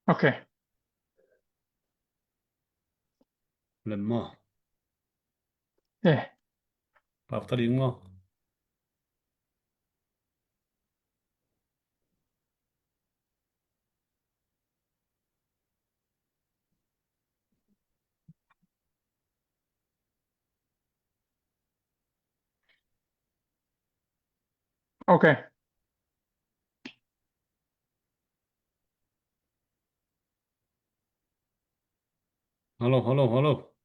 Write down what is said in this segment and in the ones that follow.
Okay. Lemma. Eh, Partalingo. okay. Halo, halo, halo.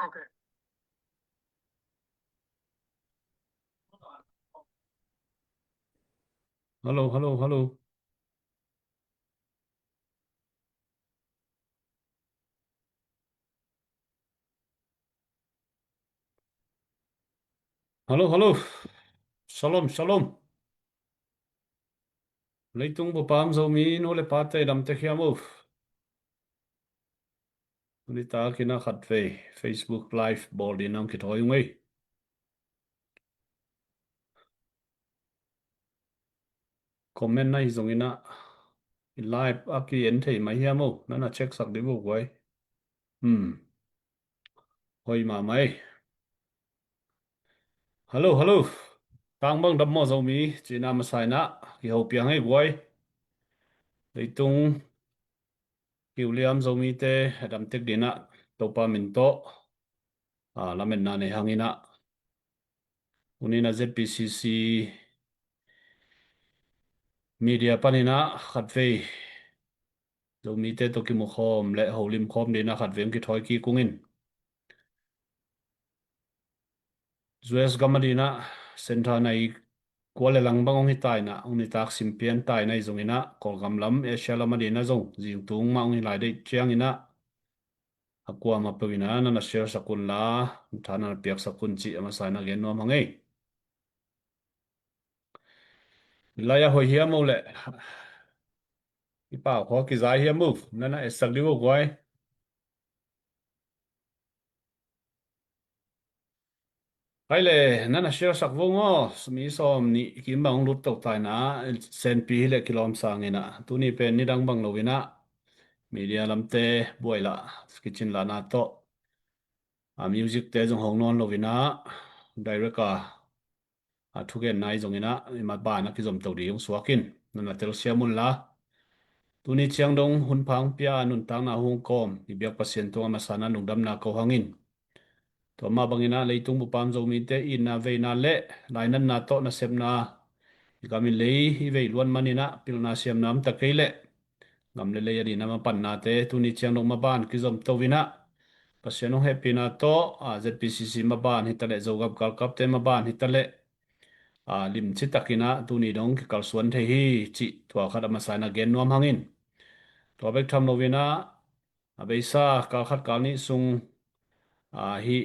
Okay. Halo, halo, halo. Halo, halo. Shalom, shalom. Leitung bopam zomi no le pate dam te khiamu. Unita kina khatve Facebook live bol dinam ki thoi ngei. Comment nai zongina live aki en thei mai hiamu nana check sak dibu goi. Hoi ma mai. Halo, halo. Tang bang dam mo zomi china masai na ki ho piang ei goi. Leitung William zomi te dam tek dina topa min to lamen na ne hangina unina ZPCC media panina khatve zomi te to ki mu khom le holim khom dina khatvem ki thoi ki kungin US gamadina sentha nai kwale langbang ong hitai na uni tak simpian tai nai zongina kolgam lam asia lamadina zong jing tung ma ong lai de chiang ina akwa ma pawina na share sakun la thana piak sakun chi ama sana gen no mangai laya hoi hiam mo le ipa kho ki zai hiam move nana esak diwo goi Kaile nana share sak wo ngo smi som ni kim bang lut tok tai na sen pi le kilom sangina tuni pen ni dang bang lovina media lamte boila kitchen la na to music te jong hong non lovina direct thugen nai jongina ma ba na ki jom to ri yong swakin nana tel siamun la tuni chiang dong hun phang pia nun tang na hong kom ibyak pasien to ma sana nungdam na ko hangin to ma bangina leitung bu pam zomi te in na ve na le lainan na to na sem na gamin lei hi ve luan manina pil na siam nam ta keile ngam le le ya di na ma pan na te tuni chiang dong ma ban ki zom to wina pasien ong happy na to ZPCC ma ban hitale zogap kal kap te ma ban hitale lim chi takina tuni dong ki kal suan the hi chi to khat ma sana gen nuam hangin to bek tham lovina abeisa kal khat kal ni sung hi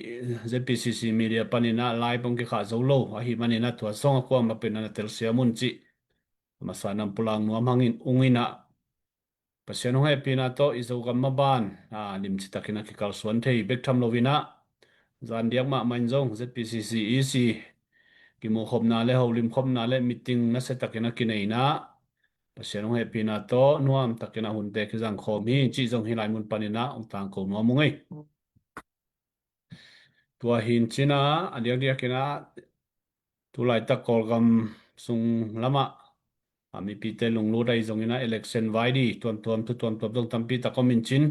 ZPCC media panina live ong ki kha zolo hi manina to song ko ma penana tel siamun chi masanam pulang nuam hangin ungina pasien ong happy na to izo gam ma ban lim chi takina ki kal suan thei bek tham lovina zan diak ma main zong ZPCC EC ki mo khom na le holim khom na le meeting na se takina ki nei na pasien ong happy na to nuam takina hun te ki jang khom hi chi jong hi lai mun panina ong tang ko nuam mungai tua hin china adiak diak kina tu lai ta kolgam sung lama mi pi te lung lu dai zong ina election vai di tuan tuan tu tuan tuan dong tampi ta komin chin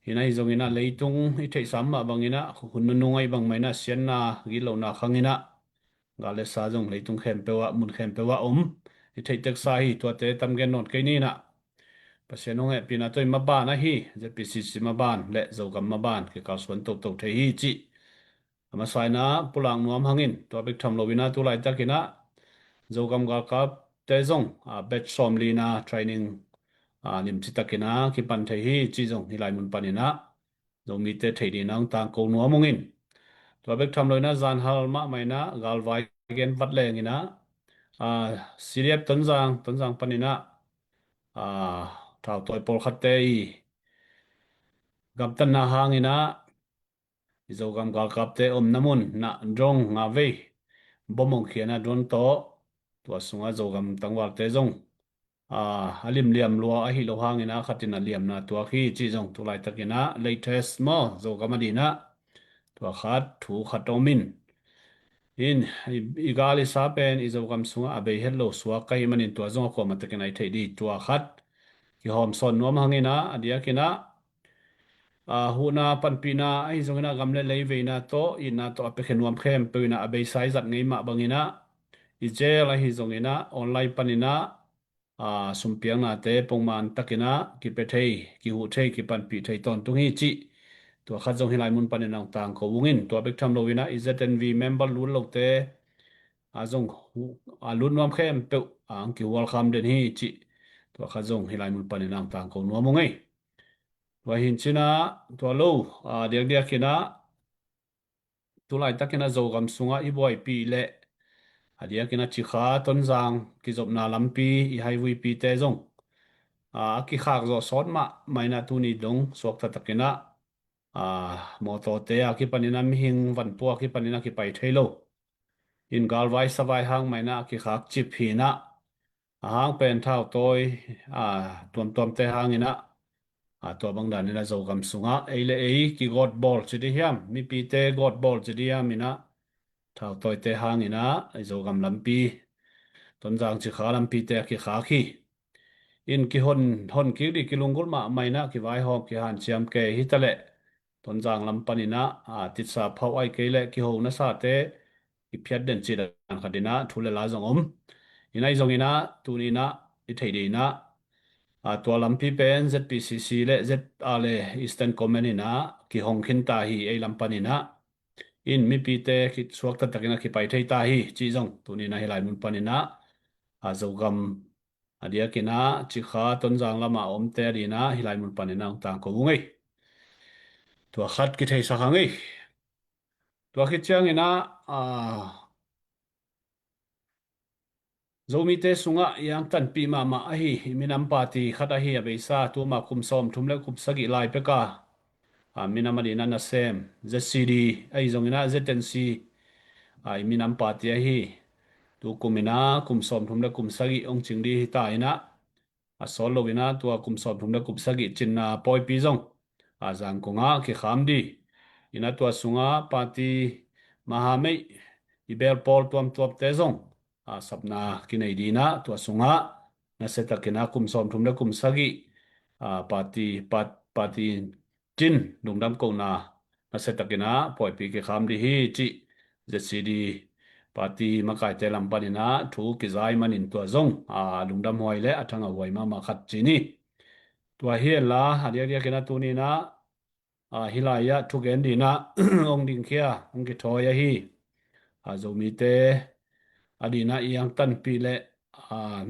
hina hi zong ina leitung i thei sam ma bangina hun nu ngai bang mai na sian na gi lo na khangina gale sa jong leitung khem pewa mun khem pewa i thei tek sa hi tua te tam gen not ke ni na pasien ong e pina toi ma ba na hi ZPCC ma ban le zogam ma ban ke ka suan tok tok the hi chi ama sai na pulang nuam hangin to bek tham lovina tu lai takina zogam ga kap te zong batch som lina training nim chi takina ki pan the hi chi zong hi lai mun panina zong mi te thei di nang tang ko nuam mungin to bek tham loina zan hal ma mai na gal vai gen vat leng ina siriap tonjang panina thao toy pol khatte i gam tan na hangina izogam gal kap te namun na drong nga ve bomong khiana don to tua sunga zogam tangwal te zong alim liam lua a hi lo hangina khatina liam na tua khi chi zong tulai takina latest mo zogam adina tua khat thu khatomin in igali sa pen izogam sunga abei hello suwa kai manin tua zong ko matakina i thei di tua khat ki hom son nom hangina adia kina huna panpina ai zongina gamle leiveina to ina to apekhenuam khem peina abei sai zat ngei ma bangina ijela hi zongina online panina sumpiang na te pongman takina ki pethei ki hu thei ki panpi thei ton tungi chi to kha zong hilai mun panin ang tang ko wungin to bek tham lowina iznv member lun lo te zong lun nuam khem pe ang ki welcome den hi chi to kha zong hilai mun panin ang tang ko nuam ngei wa hin china to lo dia kina tulai takina zogam sunga i boy pi le adia kina chi kha ton jang ki job na lampi i highway pi te zong ki khak zo sot ma maina tu ni dong sok ta takina moto te ki panina mi hing van pu ki panina ki pai thailo in galwai savai hang maina ki khak chip hi na hang pen thau toy tuam te hangina to bang dan ina zogam sunga eile ki god ball chidi hiam mi pi te god ball chidi hiam ina thau toy te hangina zogam lampi ton jang chi kha lampi te ki kha khi in ki hon ki di ki lungul ma maina ki vai hom ki han chiam ke hi tale ton jang lampanina tit sa phau ai ke le ki ho na sa te ki phiat den chi dan khadina thule la zong inai zong ina tunina I thei de na tua lampi pen ZPCC le ZA le Eastern Command ina ki hong khin ta hi ei lampanina in mi pi te ki suak ta takina ki pai thei ta hi chi zong tunina hilai mun panina zogam adia kina chi kha ton jang lama om te dina hilai mun panina tang ko ngei tua khat ki thei sa ngei tua khi chiang ina zomi te sunga yang tan pi ma a hi minam party khat a hi a beisa tu ma kum som thum le kum sagi lai pe ka minam adina na sem ZCD ai zongina ZNC ai minam party a hi tu kumina kum som thum le kum sagi ong chingdi hi ta ina sol lovina tua kum som thum le kum sagi chinna poi pi zong jang konga ki kham di ina tua sunga party mahamei ibel pol tuam te zong sapna kinai dina tua sunga na seta kina kum som thum le kum sagi party chin lungdam ko na seta kina poi pi ki kham di hi chi ZCD party makai te lampanina thu ki zai manin tua zong lungdam hoi le athanga hoi ma khat chini tua hi la adia kina tu ni na hilaya thu gen dina ong ding khia ong ki thoya hi zomi te adina yang tan pi le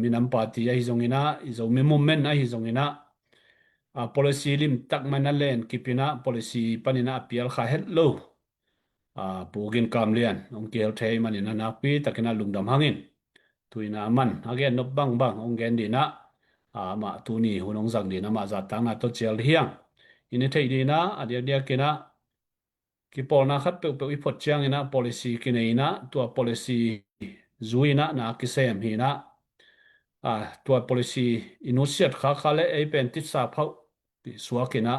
minam party ai zongina zomi movement ai zongina policy lim tak mana len kipina policy panina apial kha hello pugin kamlian ong kel thei manina nakpi takina lungdam hangin tuina man again no bang ong gen dina ma tuni hunong jang dina ma za tang na to chel hiang ini thei dina adia kina ki polna khat pe ipot chiang ina policy kineina tua policy zuina na kisem hina tua policy inusiat kha le ei pen tit sa phau suakina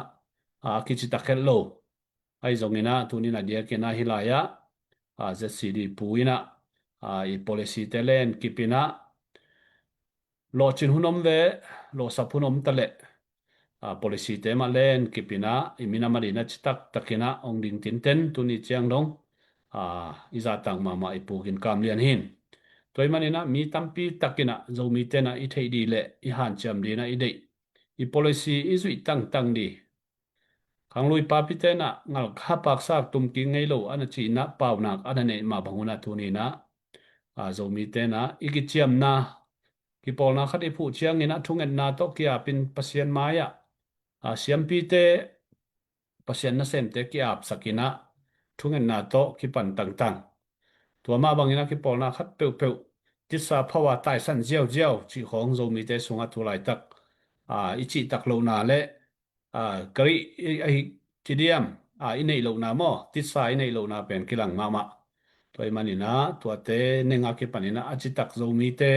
kichitakel lo ai zongina tunina dia kina hilaya ZCD puina I policy telen kipina lo chin hunom ve lo sapunom tale policy te ma len kipina imina marina chitak takina ong ding tinten tuni chiang dong iza tang mama ipugin kamlian hin toy manina mi tampi takina zomi tena I thei di le I han cham dina I dei I policy izui tang di kanglui papitena ngal khapak sak tum ki ngei lo ana chi na pawnak ana nei ma banguna tuni na zomi tena igichiam na ki polna khat I phu chiang ina thungen na to kia pin pasien maya siampi te pasien na sem te ki ap sakina thungen na to ki pan tang tua ma bangina ki polna khat pe tit sa phawa tai san jiao chi khong zomi te sunga thulai tak ichi tak lo na le kari ai chidiam inei lo na mo tit sa inei lo na pen kilang mama toy manina tuate nenga ke panina achitak zomi te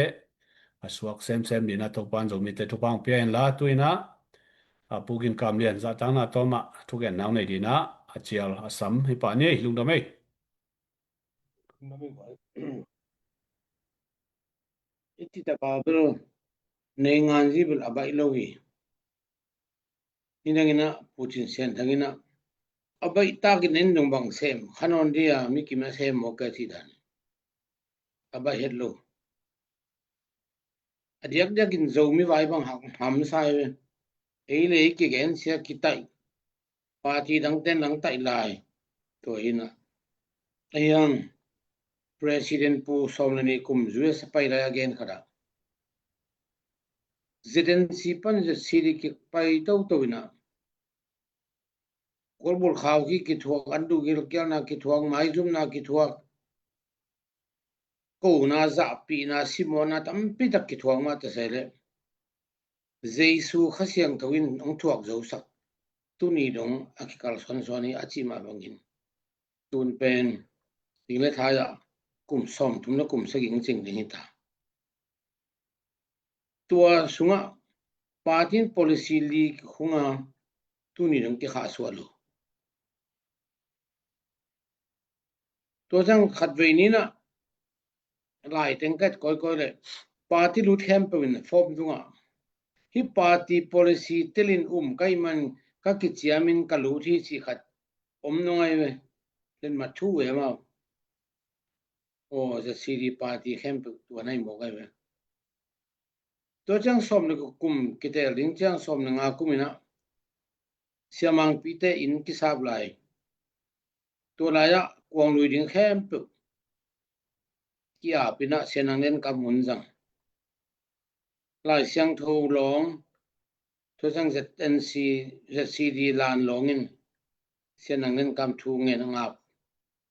aswak sem dina topan zomi te tupang pian la tuina apugin kamlian za tangna toma thugen naw nei dina achial asam hi pa ni lungdamei iti takabel nengan zibel abai logi inangina putin sen thangina abai tagin endong bang sem khanon dia mikima sem mokati dan abai hello adiak jakin zomi vai bang ham sai eile ki gen sia kitai party dang ten lang tai lai to ina ayang president pu somlani kum zue sapai la again khada ZNC pan je siri ki pai to ina korbol khaw ki thuak andu gil kyal na ki thuak mai zum na ki thuak ko na za pi na simona tampi tak ki thuak ma ta sele jesu khasiang tawin ong thuak zo sak tuni dong akikal soni achi ma bangin tun pen dingle thaya kum som tumna kum saging ching ding ta tua sunga partin policy li khunga tuni dong ki kha swalo to jang khatveini na lai tengkat koi le party lut hem pewin form dunga hi party policy telin kai man ka ki chiamin ka lu thi chi khat ngai we len ma thu we ma o the city party hem tu nai mo kai we to jang som le kum kitel ring jang som nga kumina siamang pite in ki sab lai to la ya kwang lui ding hem pe kia pina senang len ka mun jang lai siang tho long to jang ZCD lan longin senang len kam thu nge nga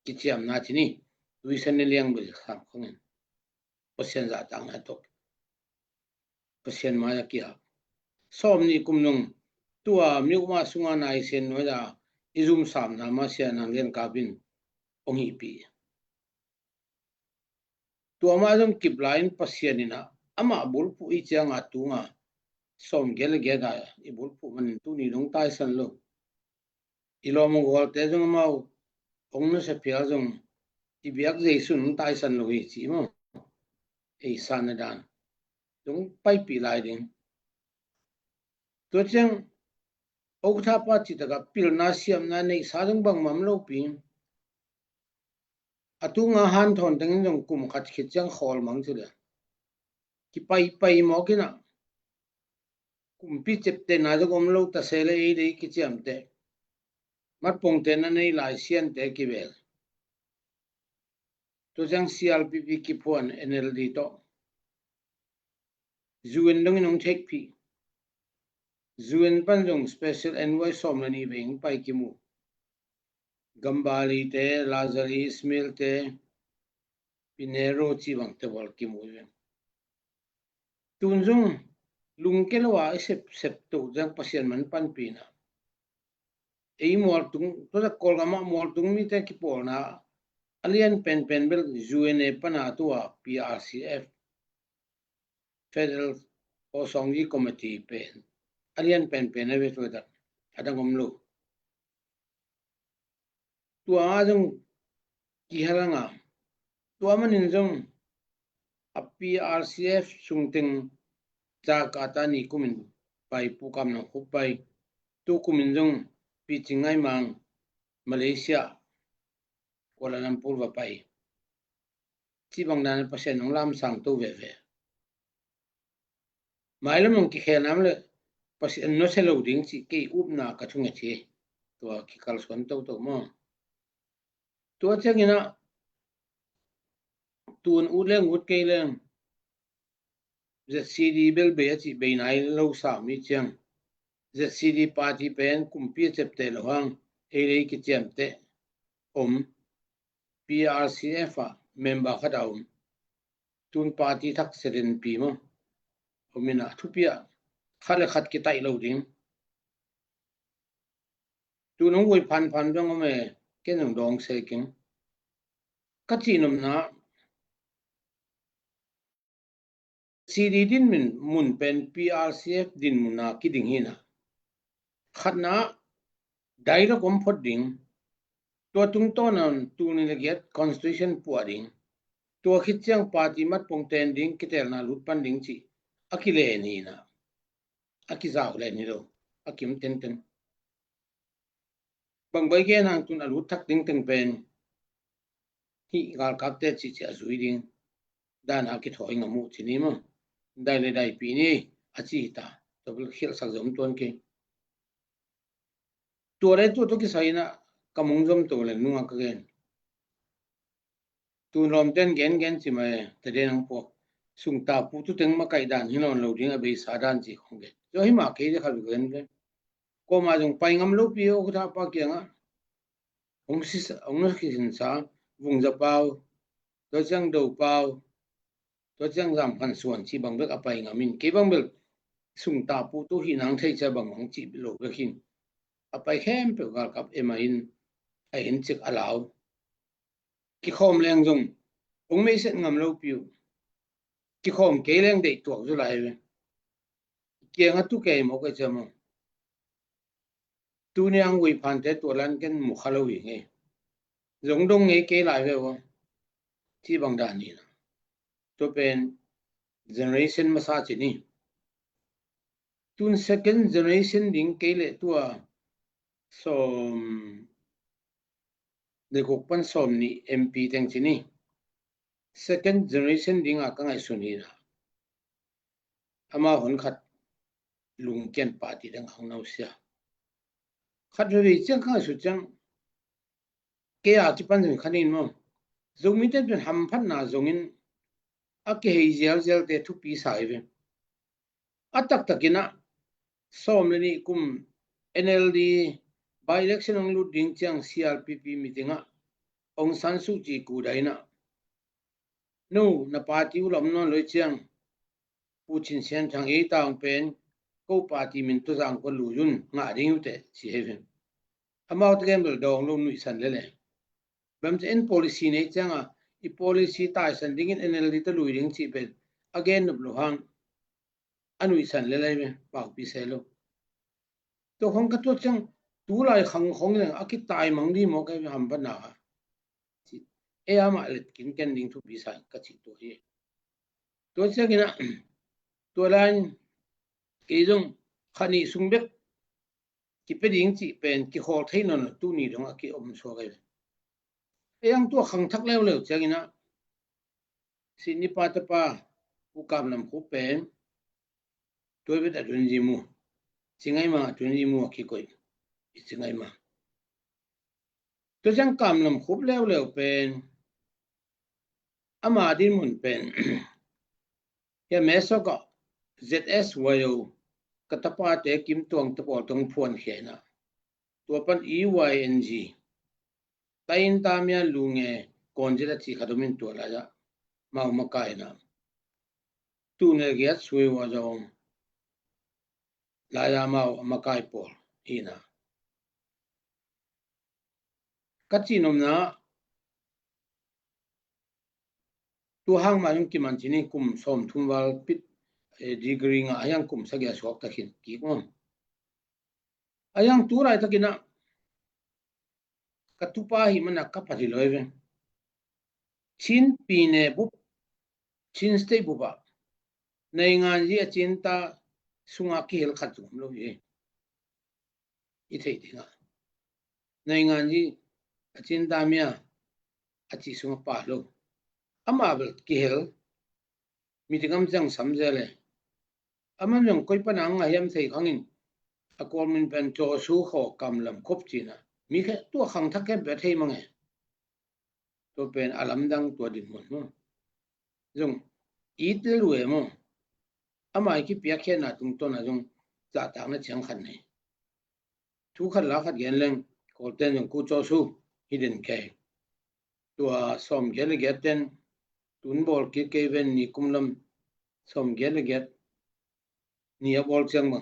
ki chiam na chini tuition ne liang bil kham khongin pasien za tang na to pasien ma ya kia som ni kumnung tua miuma sunga nai sen no da izum sam na ma senang len ka bin ongi pi tua ma jong kip line pasianina ama bulpu I changa tunga som gel da I bulpu man tu ni long tai san lo ilom gol te jong mau ongna se pia jong I biak jesun tai san lo hi chi mo ei san dan jong pai pi lai ding to chang okutha pa chi ta pil na siam na nei sa jong bang mam lo pi atunga han thon tang jong kum khat khit chang khol mang chu le ki pai mo kina kum pi chep te na jom lo ta sele ei dei ki cham te mat pong te na nei lai sian te ki bel to jang CLPP ki phuan NLD to zuen dong nong thek pi zuen pan jong special envoy somlani beng pai ki mu Gambali te Lazari Ismail te Pinero chi bang te wal ki mu tunjung lungkelwa sep to jang pasien man pan pina ei mol tung to da kolgama mol tung mi te ki porna alien pen bel UNA pana tua PRCF Federal Osongji Committee pen alien pen ave to da adangom lo tua jong ki halanga tua manin jong PRCF sungting cha kata ni kumin pai pukam na khupai tu kumin jong pi chingai mang Malaysia Kuala Lumpur va pai chi bang dan pasen nong lam sang to ve mailam ki khenam le pasen no se lo ding chi ke up na ka thunga thi to ki kal son to mo to changina tun uleng ut ke leng ZCD bel be chi be nai lo sa mi chang ZCD party pen kumpi chepte lo hang ere ki chemte PRCF member khadaum tun party thak seren pi mo omina thupia khale khat ki tai lo ding tunong woi phan jong me kenong dong se king ka chi nom na CD din min mun pen PRCF din muna kiding hina khat na dai lo kom phot ding to tung to nan tu ni le get constitution pu ding to khit chang party mat pong ten ding kitel na lut pan ding chi akile ni na akizaw le ni lo akim ten ten bang bai ge nang tun alut thak ding teng pen hi gal kap te chi chi azui ding dan ha ki thoi ngamu chi ni mo dai le dai pi ni achi ta to bul khil sak zom ton ke to re to ki sai na kamung zom to le nuwa ka gen tu rom ten gen chi mai te de nang po sung ta pu tu teng ma kai dan hinon lo ding a be sa dan chi khong ge jo hi ma ke de khal gen ge ko ma jong pai ngam lo pi o kha pa ke nga ong si sin sa vung za pau to chang do pau to chang ram kan suan chi bang bek apai ngamin ke bang bel sung ta pu tu hi nang thei cha bang hong chi lo ge khin apai khem pe gal kap ema in a hin chik alaw ki khom leng jong ong me set ngam lo piu ki khom ke leng de tuak zu lai we ke nga tu ke mo ke chamo tu ne ang wi phan te to lan ken mu khalo wi nge jong dong nge ke lai we wo chi bang da ni na to pen generation ma sa chi ni tun second generation ding ke le tua som de kok pan som ni MP teng chi ni second generation ding a ka ngai su ni na ama hon khat lung ken party dang hang nau sia khat ri chang ka su chang ke a chi pan jing khanin mo zomi te ben ham phan na zongin a ke hei zel te thu pi sai ve atak takina som le ni kum NLD by election ong lu ding chang CRPP meeting a ong san su chi ku dai na no na party ulam non lo chang puchin sian thang e taung pen ko party min to jang ko lu yun nga ding te chi heaven amount gamble dong lu nui san le le bam chen policy ne chang a I policy tai san ding in NLD to lu ding chi pen again no lu hang anui san le le pa pi se lo to hong ka to chang tu lai khang khong le a ki tai mang di mo ka ham ba na e ama le kin ken ding thu bi sa ka chi to hi to changina to lan ke jong khani sungbek ki pe ding chi pen ki hol thein non tu ni dong a ki om so ga e ang to khang thak lew lew changina sini pa ta pa u kam nam khu pen to be da dun ji mu chingai ma dun ji mu ki koi chingai ma to chang kam nam khup lew lew pen ama din mun pen ya meso ko ZS wayo katapa te kim tuang tapo tong phuan khena to pan EYNG tain tamya lunge konjela chi khadomin to la ja mau makai na tu ne ge sui wa jong la ya mau makai pol ina kachinom na tu hang ma yung kiman chini kum som thumwal pit degree nga ayang kum sagya sok takhin ki ngom ayang turai takina katupa hi mana kapari loive chin pine bu chin stay bu ba nei ngan ji achinta sunga ki hel khatum lo ye I thei dinga nei ngan ji achinta mia achi sunga pa lo amabel ki hel mitingam jang samjale aman jong koi panang ayam thei khangin akol min pen cho su kho kamlam khop china mi khe to khang thak ke be thei mangi to pen alam dang to din mon mo jong it le ruwe mo amai ki pya khe na tung to na jong za ta na chang khan nei thu khan la khat gen leng ko ten jong ku cho su hidden ke to som gel get ten tun bol ki ke ven ni kumlam som gel get ni a bol chang ma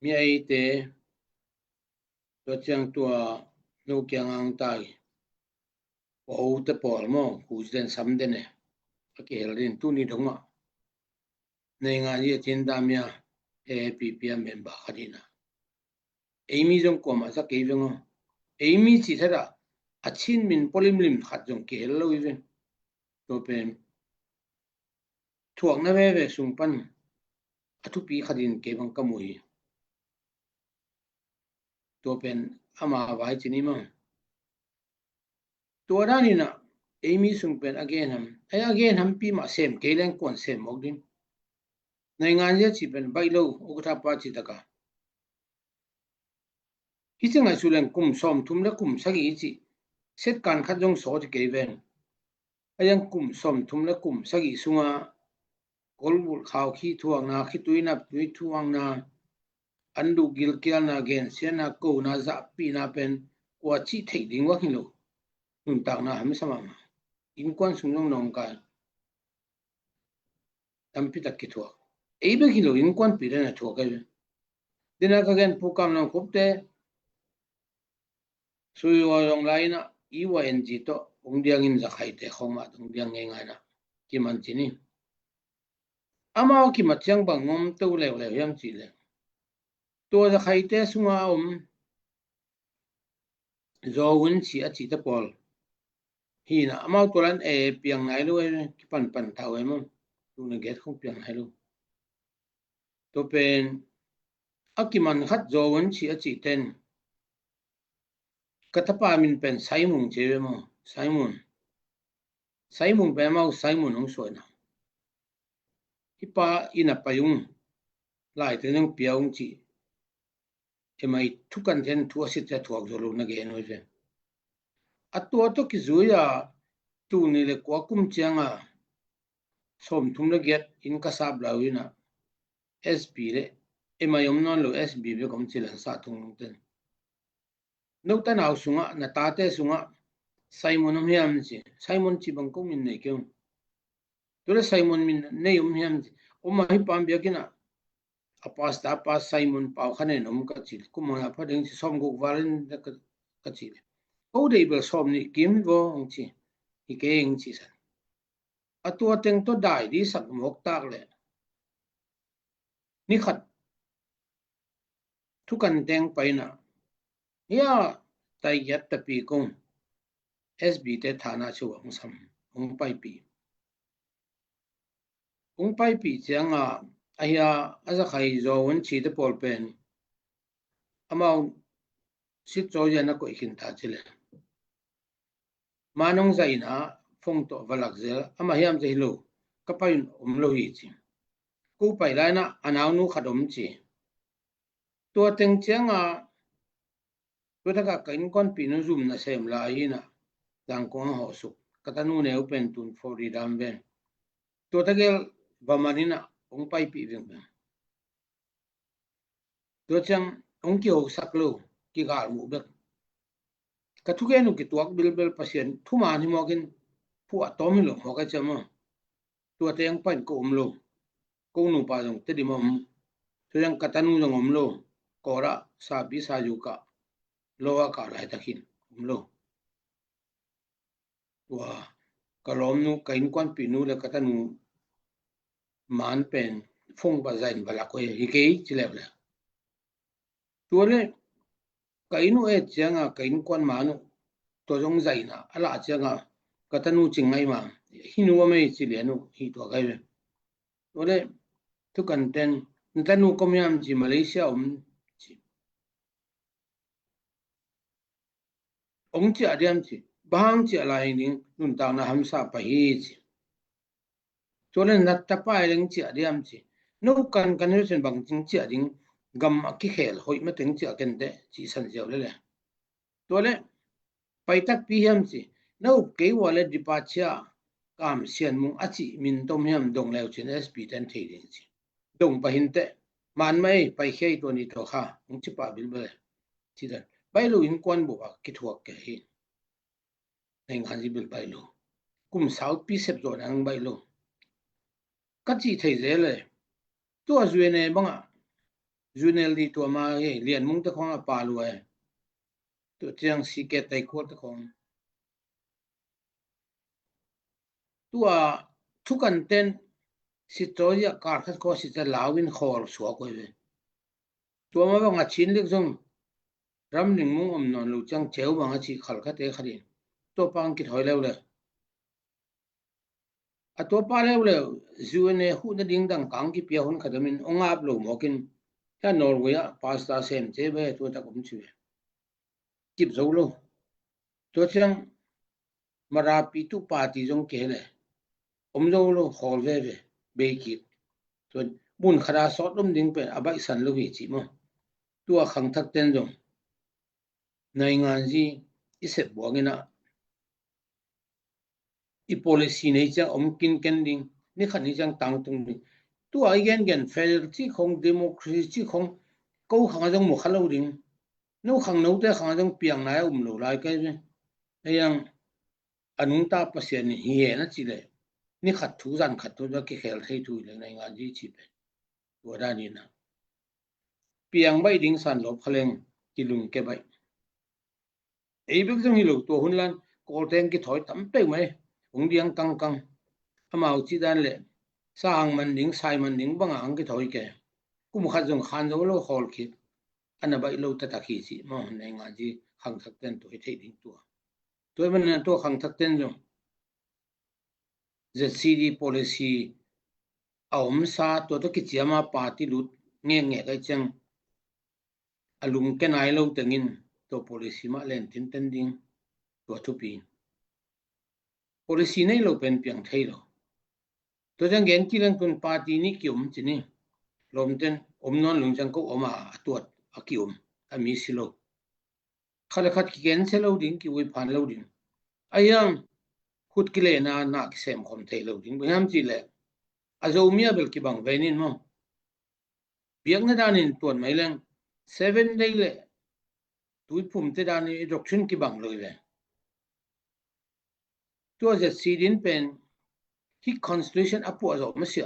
mi ai te to chang to no kyang ang tai o te por mo who's then some den ne ke rin tu ni dong ma nei nga ye tin da mya APPM member khadina Amy jong ko ma sa ke veng Amy chi thara achin min polim lim khat jong ke lo ivin to pen thuak na ve sung pan athu pi khadin ke bang kamui to pen ama vai chini ma to da ni na Amy sung pen again ham pi ma sem ke leng kon sem mok din nei ngan ye chi pen bai lo ukta pa chi taka hi chenga sulen kum som thum le kum sagi chi set kan khat jong so ti ke ven ayang kum som thum le kum sagi sunga kolbul khaw khi thuang na khi tuina tui thuang na andu gil kial na gen sena ko na za pi na pen kwa chi thei ding wa hin lo nun tak na ham sama in kwan sung nong nong ka tampi tak ki thuak ei be ki lo in kwan pi na thuak ka dina ka gen pu kam nong khopte sui wa yong lai na I wa en ji to ong diang in za khai te khoma ong diang nge ngai na ki man chi ni ama ki ma chiang bang ngom to le le yam chi le to za khai te sunga zo un chi a chi ta pol hi na ama to lan piang nai lo ki pan pan thau ai mo tu na get khong piang hai lo to pen akiman khat zo un chi a chi ten katapa min pen Simon che mo Simon pe mau Simon ong so na hipa ina payung lai te nang piaung chi emai thukan then thu asit cha thuak zolo na ge noi ve atwa to ki zuya tu ni le kwa kum chianga som thum na get in ka sab lawina SB le emai om non lo SB be kom chilan sa thung ten no ta naw sunga na ta te sunga Simon om hiam chi Simon chi bang ko min nei kyung tole Simon min nei om hiam o ma hi pam bia kina apas ta pas Simon pau khane nom ka chi kuma na pha ding som go valen ka chi o dei bel som ni kim go ong chi hi ke ing chi san atua teng to dai di sak mok tak le ni khat thukan teng paina ya tai yat ta pi kong SB te thana chu ong sam ong pai pi chianga aya aza khai zo won chi te pol pen amau sit zo ya na ko ikin ta chile manong zaina phong to valak zel ama hiam je lo kapain lo hi chi ku pai lai na anaw nu khadom chi to teng chianga to ta ka kain kon pi no zoom na sem la hi na dang ko ho su katanu ne open tun for the dam ben to ta gel bamanina ong pai pi veng to chang ong ki ho sak lo ki gal mu be ka thu ge nu ki tuak bil pasien thu ma ni mo kin pu atom lo ho ka chama to teng pan ko lo ko nu pa jong te di mom to yang katanu jong om lo ko ra sa bi sa yu ka lo wa ka lai ta khin lo wa kalom nu kain kwan pi nu le katanu man pen phong ba zain bala ko hi ke chi le la to le kainu chianga kain kwan manu to jong zaina ala chianga katanu chingai ma hinu wa mai chi le nu hi to ga le to le to kan ten tanu komyam chi Malaysia ong chi adiam chi bang chi ala ning nun ta na hamsa pa hi chi to le nat ta pa leng chi adiam chi no kan chen bang ching chi ading gam ki khel hoi ma teng chi ken de chi san jaw le to le pai tak pi hiam chi no ke wa le dipacha kam sian mung achi min tom hiam dong leu chen SP ten thei ding chi dong pa hin te man mai pai khei to ni to kha ong chi pa bil be chi da bai lu in kwan bu ba ki thuak ke hi neng han ji bil bai lu kum south pi sep zo nang bai lu ka chi thei ze le to zue ne banga junel di to ma he lian mung ta khong pa lu ai to chiang si ke tai ko ta khong ตัวทุกันเต้นสิโตยะการคัดก็สิจะลาวินคอร์สัวกวยเวตัวมาบังอาชินเล็กจงรำหนึ่งมุงนอนลูจังเจ้าบังอาชีขัลคัดเอขดินตัวปังกิดหอยแล้วเลยตัวป้าแล้วเลยจูเนหูนดิ่งดังกังกิเปียหุนขดมินองอาบโลมอกินแค่นอร์เวียปาสตาเซนเจเบตัวตะกุมชิเวกิบโซโลตัวเชียงมาราปีตุปาติจงเกเลยโซโลฮอลเวเวเบกิส่วนบุญคราสอดลมดิ่งเป็นอบัยสันโลหิจิมอตัวขังทักเต้นจงในงานจีอิเสบวกินะอี policy นี้จะกินกันดิ่งนี่ขันนี้จังตังตรงนี้ตัวไอ้เงินเฟดที่ของ democracy ของกูขังจังหมกขันเราดิ่งนู้ขังนู้แต่ขังจังเปียงนายโลลายกันไอ้ยังอนุตาปัสยานี่เหี้ยนะจีเลยนี่ขัดทุจันขัดทุจักเขลให้ทุยเลยในงานจีจีเป็นตัวด้านนี้นะเปียงใบดิ่งสันลบเพลงกิลุงเก็บใบไอ้เรื่องที่ลูกตัวหุ่นลันโกลเทนกิถอยตั้มเป้ไหมองเดียงกังอามาจีดันเลยสร้างมันดิ่งใส่มันดิ่งบางอังกิถอยแกกุมขัดจงขันจงโลฮอลคิดอันนั้นใบโลตะตะขีสิมองในงานจีขังทักเต้นตัวให้ดิ่งตัวมันตัวขังทักเต้นจงZCD policy เอาซาตัวตะกิจยามาปาติลุดเงี้ยกันจังอลุงแกนายเราแต่งินตัว policy มาเล่นทิ้งเต้นดิ่งตัวทุปี policy นี้เราเป็นเพียงไทยเราตัวจังเงินที่เรื่องคุณปาตินี้เกี่ยวมจีนี่ลมเต้นนอนหลงจังก็ออกมาตัวเกี่ยวมมีสิโลขัดเงินเซลล์ดิ่งกี่วิพันเราดิ่งไอ้ยังขุดกิเลนานักเสมคมเทลดิ่งพยายามจีเล่อาจจะมีอะไรกี่บางเวนินมั้งเบียงในด้านนี้ตัวไม่เล่น7 day เลยตัวพุ่มที่ด้านนี้ดอกชินกี่บางเลยเว้ยตัวจะซีดินเป็นที่ constitution อัปวจะไม่เสีย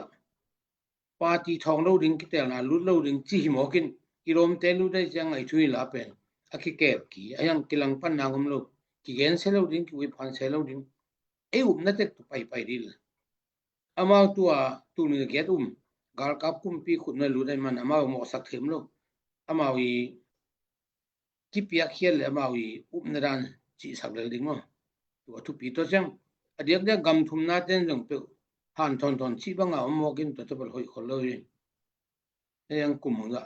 ปาร์ตี้ทองเราดิ่งกี่แต่ละลุดเราดิ่งจีหมอกินกิโลเมตรลุดได้จังไอ้ช่วยลาเป็นอาคิเก็บกี่ไอ้ยังกิลังปันนางมโลกี่เงินเซลล์ดิ่งกี่วิพันเซลล์ดิ่งไอ้นั่นจะไปดีเลยอามาตัวนี้เกิดกาลกับคุมปีขุดนั่นรู้ได้มันอามาหมอสักเข็มโลอามาวีที่ปีเขียนเลยอามาวีนั่นด้านจีสักเลยดิ่งมั้งตัวทุกปีตัวจังเดี๋ยวกำทุ่มนาเต้นจังเปล่าหันทอนชีบังเอาหมอกินตัวเป็นหอยคนเลยยังกุมมงล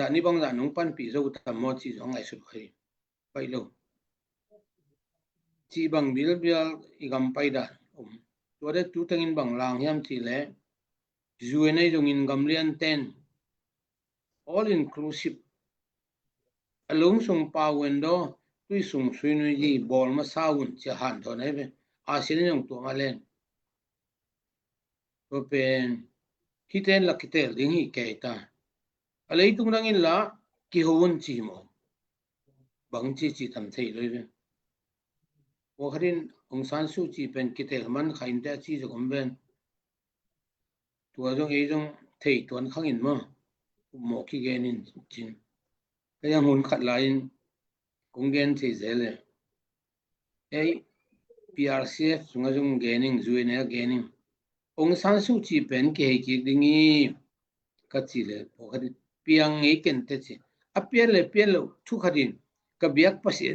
ะนี่บางอย่างน้องปั้นปีเราทำหมอจีสองไงสุดเลยไปเลยจีบังบิลอีกำไปได้ตัวเด็กตัวตั้งอินบังลางยามทีเล่จูเอเนยจงอินกำเลียนเต้น all inclusive อารมณ์ส่งปาวันโดตุยส่งสุยนุยีบอลมาสาวน์จะหันตอนไหนเป็นอาเซียนยังตัวมาเล่นก็เป็นคิดเองลักคิดเองดิ่งฮีเกต้าอะไรตุ้งดังอินละกิฮวนจีโมบางจีทำเท่เลยเป็นว่าคดินองศาสูจีเป็นคิดเองมันขายอินเตอร์จีจะคอมเป็นตัวจงจงเท่ตัวข้างอินมั้งหมอขี้เกนินจริงก็ยังหุ่นขัดลายคงเกนเท่เลยPRCF สงจงเกนิงจูเอเนเกนิงองศาสูจีเป็นเกี่ยกิดิ่งกัดจีเลยพอคดินเปียงเอเกนเตจิอเปียเลยทุกคดินกับเบียกภาษี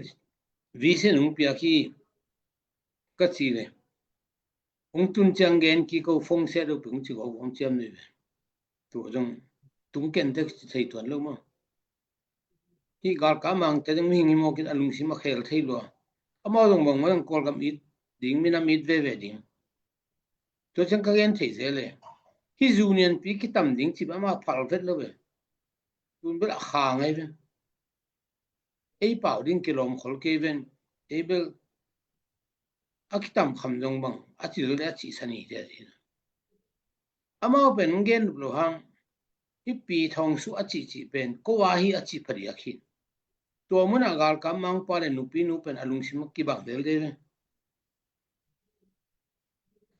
วิเศษนุ่งเปียกีกัดจีเลยตุนจังเงินกี่เขาฟงเสียดูพึ่งจีเขาฟงเจียมเลยตัวจงตุงเกนเตจิใส่ตัวเรามั้งที่การกำมังแต่ยังมีหิมะกินอารมณ์สิมาเขลที่ลัวอามาตรงบางมันกอลกับมิดดิ่งมีน้ำมิดเว่ดิ่งตัวจังก็เงินที่เสียเลยที่จูเนียนปีกิตั้มดิ่งที่บ้ามาพัลเฟตเลยเว้ยตุนเบลข้างไงเว้ยไอ้เป่าดิ่งกิโลมขอลเกเวนไอ้เบลอากิตั้มคำจงบังอาจิโรเลอาจิสันนี่เดียดิอามาเป็นเงินบลูฮังที่ปีทองสุอาจิเป็นก็ว่าฮีอาจิปริยาคินตัวมันอากาศกำมังปาเลนุปีนุเป็นอารมณ์สิมักกี่บังเดลเดย์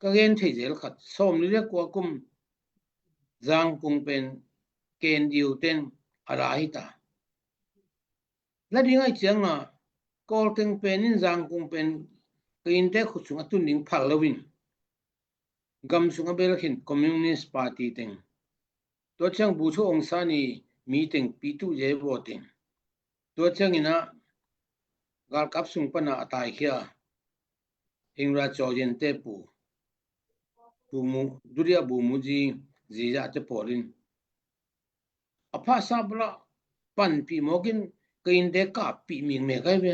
ก็เงินที่เจลขัดส้มเรียกว่ากุมจางกุงเป็นเกณฑ์ดิวเต้นอะไรตาและดีง่ายจังนะกอลเต็งเป็นนินจางกุงเป็น kain te khu chunga tun ning phal lawin gam sunga belkhin communist party teng to chang bu chu ong sa ni meeting p2 je voting to chang ina gal kap sung pana atai khia hingra chojen te pu mu duria bu mu ji ja te polin apha sabla pan pi mogin kain de ka pi ming me kai be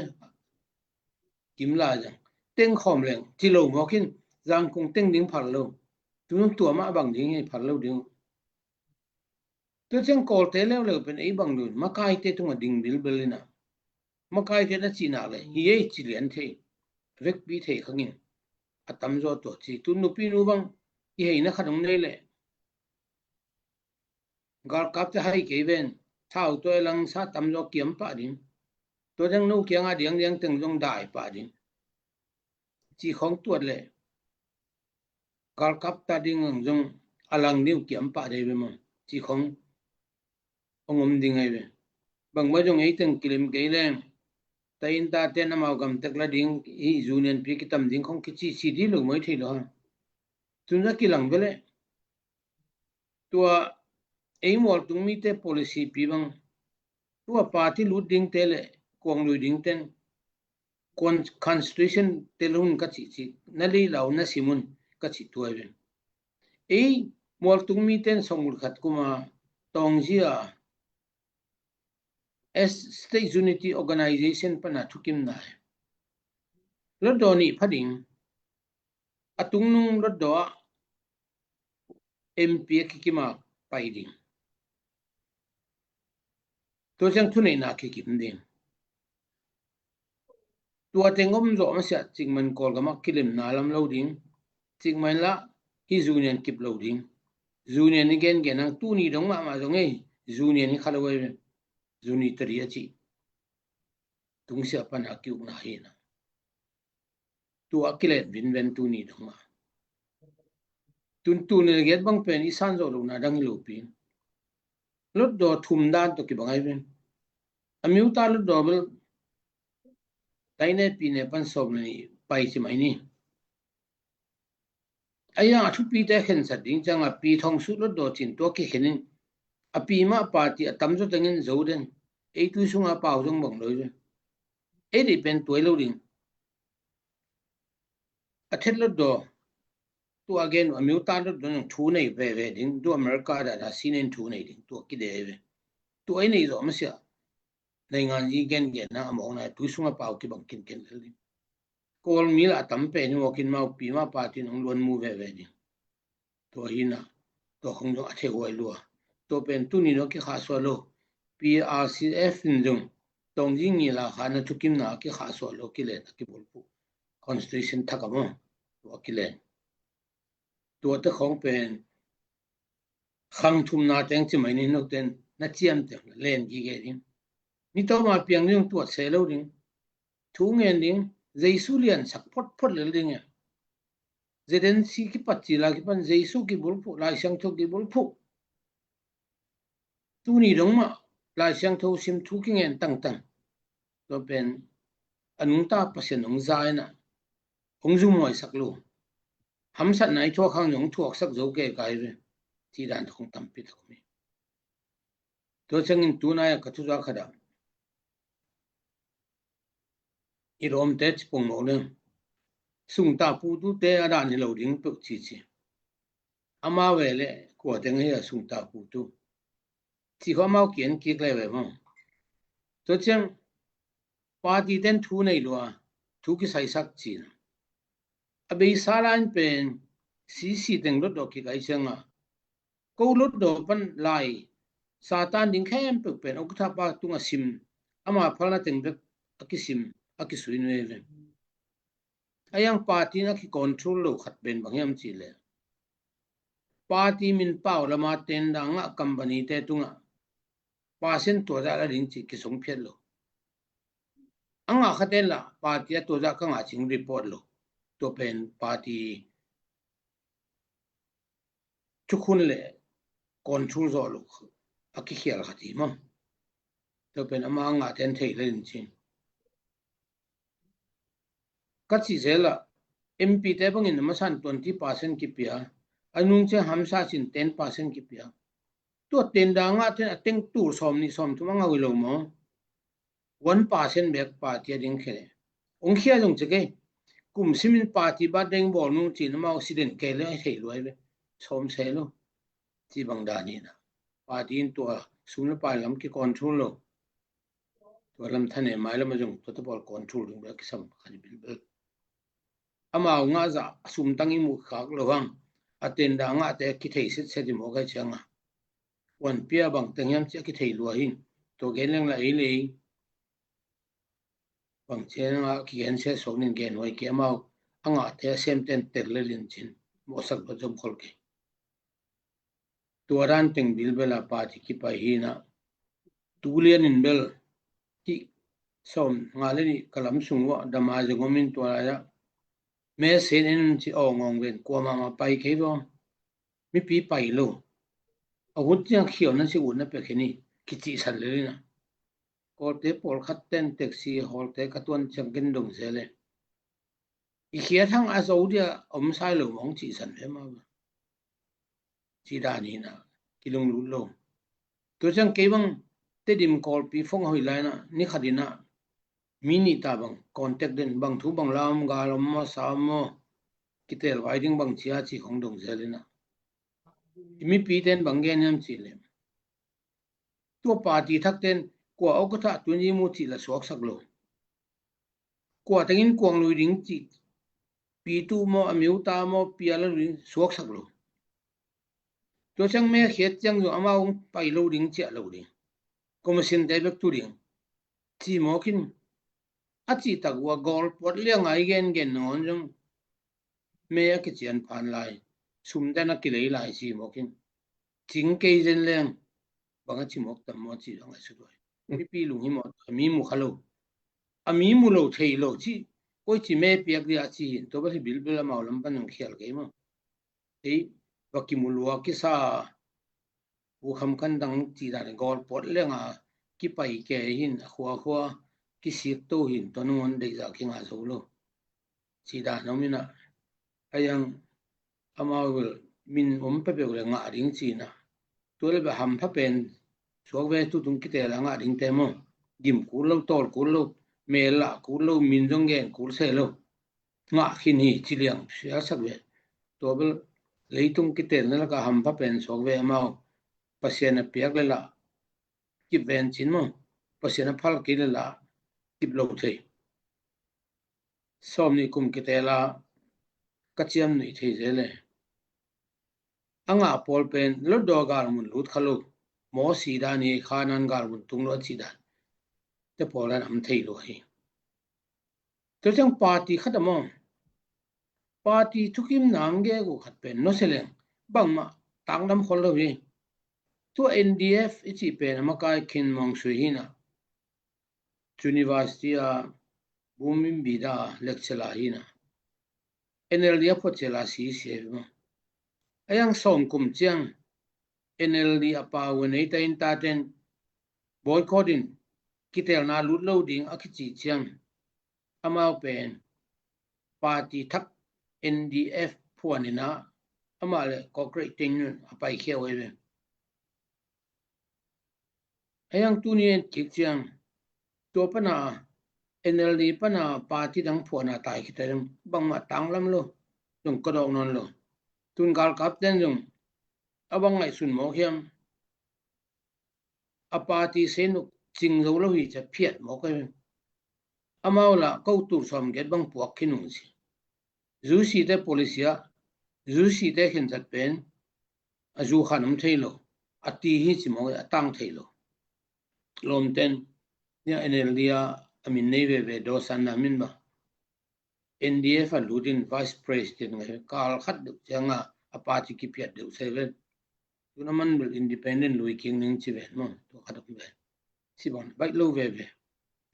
kimla jang teng khom leng ti lo mokin jang kung teng ding phal lo tunung tua ma bang ding he phal lo ding to chang kol te le le pen ei bang dun ma kai te tunga ding bil belina ma kai te na china le hi ei chi lian the vek bi the khangin atam zo to chi tun nu pi nu bang i hei na khanong nei le gal kap te hai ke ven thau to lang sa tam zo kiam pa ding to jang no kyang a diang diang teng jong dai pa ding chi khong tuat le gal kap ta ding jong alang niu kiam pa de be mo chi khong ongom ding ai be bang ma jong ei teng kilim ke le ta in ta te na ma gam tek la ding i union pi ki tam ding khong ki chi chi di lo moi thei lo tun na ki lang bele tua ei mol tung mi te policy pi bang tua party lu ding te le kong lu ding ten constitution te lun ka chi chi na li law na simun ka chi tuai ben ei mol tung mi ten songul khat kuma tong jia as state unity organization pana thukim na lo do ni phading atung nung lo do mp ki ma pai ding to jang thu nei na ki kim ding tua tengom zo ma sia chingman kol ga ma kilim na lam lo ding chingman la hi union kip lo ding union again gen ang tu ni dong ma jong ei union ni khalo we juni tari chi tung sia pan akyu na hi na tu akile bin ven tu ni dong ma tun tu ne get bang pen isan zo lo na dang lo pi lot do thum dan to ki bangai ben amiu ta lot do bel taine pi ne pan sob ni pai chi mai ni aya thu pi te khen sa ding chang a pi thong su lot do chin to ki khenin a pi ma party atam zo tengin zo den ei tu sunga pau jong bang lo e di pen toy lo ding a thet lot do tu again amiu ta lot do thu nei ve ve ding do america da sinen thu nei ding to ki de ve tu ai nei zo ma sia nei ngan ji gen na mo na tu sunga pau ki bang kin ken le kol mi la tam pe ni mo kin ma pi ma party nong lon mu ve ve ding to hi na to khong do a the hoi lo to pen tu ni no ki kha so lo PRCF jong tong ji ni la kha na thukim na ki kha so lo ki le ki bol pu constitution thakamo to ki le to ta khong pen khang thum na teng chi mai ni no ten na chiam te len gi ge ding ni to ma piang jong to se lo ding thu ngen ding jesu lian sak phot phot le ding ya zeden si ki pachi la ki pan jesu ki bol pu la sang tho ki bol pu tu ni dong ma la sang tho sim thu ki ngen tang tang to pen anung ta pasen ong zai na ong zu moi sak lu ham sat nai tho khang yong thuak sak zo ke kai ve ti dan thong tam pi thok mi to changin tu na ya ka thu za khada i rom te chpong mo le sung ta pu tu te ada ni lo ding pu chi chi ama we le ko teng he sung ta pu tu chi kho mau kien ki le we mo to chang party ten thu nei lo thu ki sai sak chi na abe salan pen cc teng lo do ki kai changa ko lo do pan lai satan ding khem pu pen ok tha pa tunga sim ama phalna teng bek akisim akisui ne ve ayang party na ki control lo khat ben bangyam chi le party min paw lama ten da nga company te tunga pasen to da la ring chi ki song phet lo anga khaten la party to da ka nga ching report lo to pen party chukhun le control zo lo aki khial khati ma to pen ama nga ten thei le chin ka chi zela MP te bangin masan 20% ki pia anung che hamsa chin 10% ki pia to ten da nga ten ateng tur som ni som tu nga wi lo mo 1% bek party ding khele ong khia jong che ke kum simin party ba deng bol nu chin ma accident ke le thei loi le som se lo chi bang da ni na party in to sumna pa lam ki control lo to lam thane mai lam jong to bol control ding ba ki sam khani bil bil ama nga za sum tangi mu khak lo wang aten da nga te ki thei sit se di mo ga changa wan pia bang tengyam che ki thei lo hin to gen leng la ile bang chen nga ki gen se so nin gen hoi ke ma anga te sem ten ter le lin chin mo sak ba jom khol ke to ran teng bil bela party ki pa hi na tulian in bel ki som nga le ni kalam sungwa dama jongomin to ya me sen en chi ongong ven ko ma pai ke bo mi pi pai lo a hut yang khiao na si un na pe khini ki chi san le na ko te pol khat ten taxi hol te ka ton chang gen dong se le i khia thang a zo dia om sai lo mong chi san le ma chi da ni na ki long lu lo to chang ke bang te dim kol pi phong hoi lai na ni khadina mini ta bang contact den bang thu bang lam ga lam ma sa mo kitel riding bang chia chi khong dong se le na mi pi ten bang gen yam chi le to party thak ten kwa au ka tha tun yi mu chi la sok sak lo kwa tengin kwang lui ring chi pi tu mo amiu ta mo pia la ring sok sak lo to chang me khet chang yo ama ung pai lo ring cha lo ring commission de bek tu ring chi mo kin a chi tak wa gol pot leng ai gen gen non jong me ka chian phan lai sum da na ki lei lai chi mo kin ching ke jen leng bang chi mok tam mo chi ang su doi mi pi lu hi mo mi mu khalo a mi mu lo thei lo chi koi chi me piak dia chi to ba bil bil ma lam pan ng khial ke mo ei ba ki mu lua ki sa u kham kan dang chi da gol pot lenga ki pai ke hin khwa khwa ki sik to hin to non de za ki nga so lo chi da no mi na ayang ama wil min om pe pe le nga ring chi na to le ba ham pha pen so ve tu tung ki te la nga ring te mo dim ku lo tol ku lo me la ku lo min jong gen ku se lo nga khin hi chi liang sia sak ve to bel leitung ki te na ka ham pha pen so ve ma pasien piak le la ki ven chin mo pasien phal ki le la ki lo thei som ni kum ki te la ka chiam ni thei je le anga pol pen lo do gar mun lut khalo mo si da ni khanan gar mun tung lo chi da te polan am thei lo hi to jang party khatamo party thukim nam ge go khat pen no seleng bang ma tangdam khol lo hi to NDF ichi pen ma kai khin mong su hi na university a bumin bida lecture hi na NLD pho chela si se mo ayang som kum chiang NLD apa wenei ta in ta ten boycotting kitel na lut loading akichi chiang amao pen party thak NDF phuanina amale concreting apai kheu we ayang tunien chiang to pana NLD pana party dang phuana tai khitem bangma tanglam lo jong kodong non lo tun gal kap ten jong abang ngai sun mo hiam a party senu ching lo lo hi cha phiat mo ka amaula ko tur som get bang puak khinung si zu si te policia zu si te khin chat pen a zu khanum thailo ati hi chi mo atang thailo lom ten ya NLDA amin nei ve do san na min ba NDF a ludin vice president ngai kal khat du changa a party ki piat du seven tunaman bil independent lui king ning chi ve mo to khat ku ve si bon bai lo ve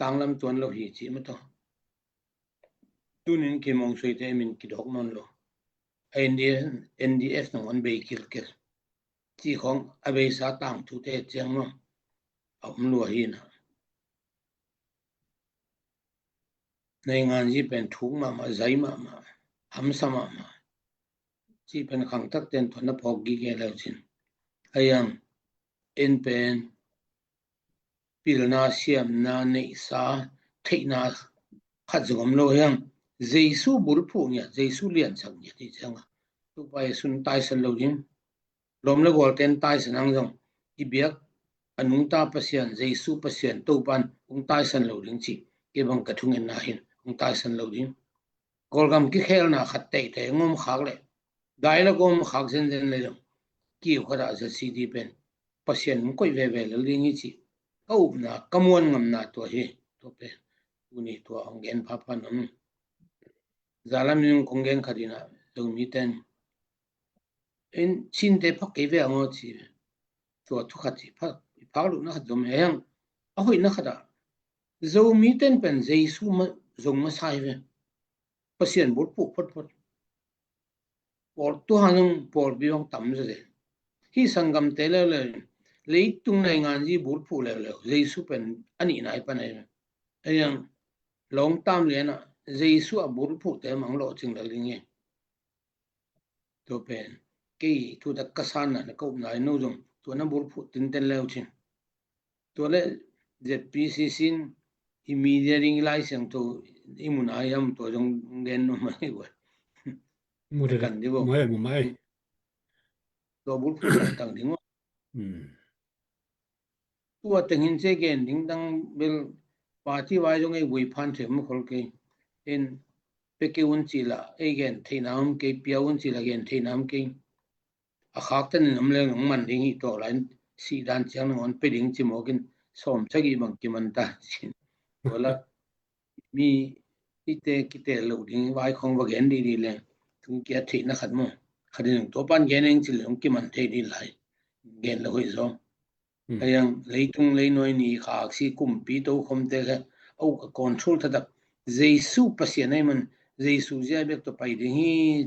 tanglam tuan lo hi chi ma to tunin ki mong sui te min ki dok non lo NDF no on be kil chi khong abe sa tang thu te chang mo am lo hi na ในงานที่เป็นทุกมาใจมาหำสมาที่เป็นขังทักเต็นทนพอกีเกแล้วจินไอ้ยังเอ็นเป็นปิลนาเซียมนาเนสาเทนาขัดจงมโลยังเจสูบุรพูเนี่ยเจสูเลียนสังเนี่ยที่จังตุไปสุนตายสันโลจินลมละกอลเต็นตายสันนังจงอีเบียกอันมุงตาเปเซียนเจสูเปเซียนตุปันมุงตายสันโลจิงจิเก็บังกระทุงเงินนาหินมุงตายสันโลจิงกอลกำกิเคลนาขัดเตะแต่งมขากเลยได้ละกมขากเซนเซนเลยจงกี่ขดาจะซีดีเป็นเปเซียนมุงก้อยเวเวลลิงิจิเอาหน้ากำวนงำหน้าตัวเฮตัวเป็นอุนี่ตัวองเกนพาพานซาลามิงคงเกนคดีนะจงมีเต็นชินเตพักเกเวงอจีตัวทุกขจิพักลุนะจงเองเอาหินะขดาจงมีเต็นเป็นเจสูมาจงมาใส่เวเปเซียนบุตรปุ๊บพดปอดตัวหันปอดบิวงต่ำจะเดที่สังกัมเตเลเลยเลยตุงในงานที่บุตรปุ๊บเลยเจสูเป็นอันนี้นายปนายไอ้ยังลองตามเลยนะเจสูอ่ะบุตรปุ๊บแต่มังโลจึงเลยไงตัวเป็นกี่ตัวตะกัสานน่ะก็นายนู้จงตัวนั้นบุตรปุ๊บตินเตนแล้วจริงตัวเล่ZPCC immediate license to imunayam to jong gen no mai wa มูดกันดิบ่ไม่ตัวบุตรต่างถึงว่า ตัว ตัว ตึงหินเซเกนถึงตั้งเบลปาที่ไว้จงไอ้วุยพันเถมคนเกเอ็นเปเกอุนจิละไอ้เกนเทน้ำเกเปียอุนจิละเกนเทน้ำเกอาขากตันน้ำเลี้ยงของมันดิ้งอีตัวหลายสีด้านเชียงนอนไปดิ้งจิโมกินสมชักีบังกิมันตาชินตัวละมีที่เตกิเตลูดิ้งไว้ของว่าเกนดีเลยถึงเกียรตินะขัดมั้งขัดหนึ่งตัวปั้นเกนเองจิลงกิมันเทดีหลายเกนละหุยซองไอ้ยังเลยตุงเลยน้อยนี่ขากสีกุมปีโตคมเตะเอาคอนโทรลทัดเจสูปัสยานัยมันเจสูเจ้าเบกตัวไปดิ้ง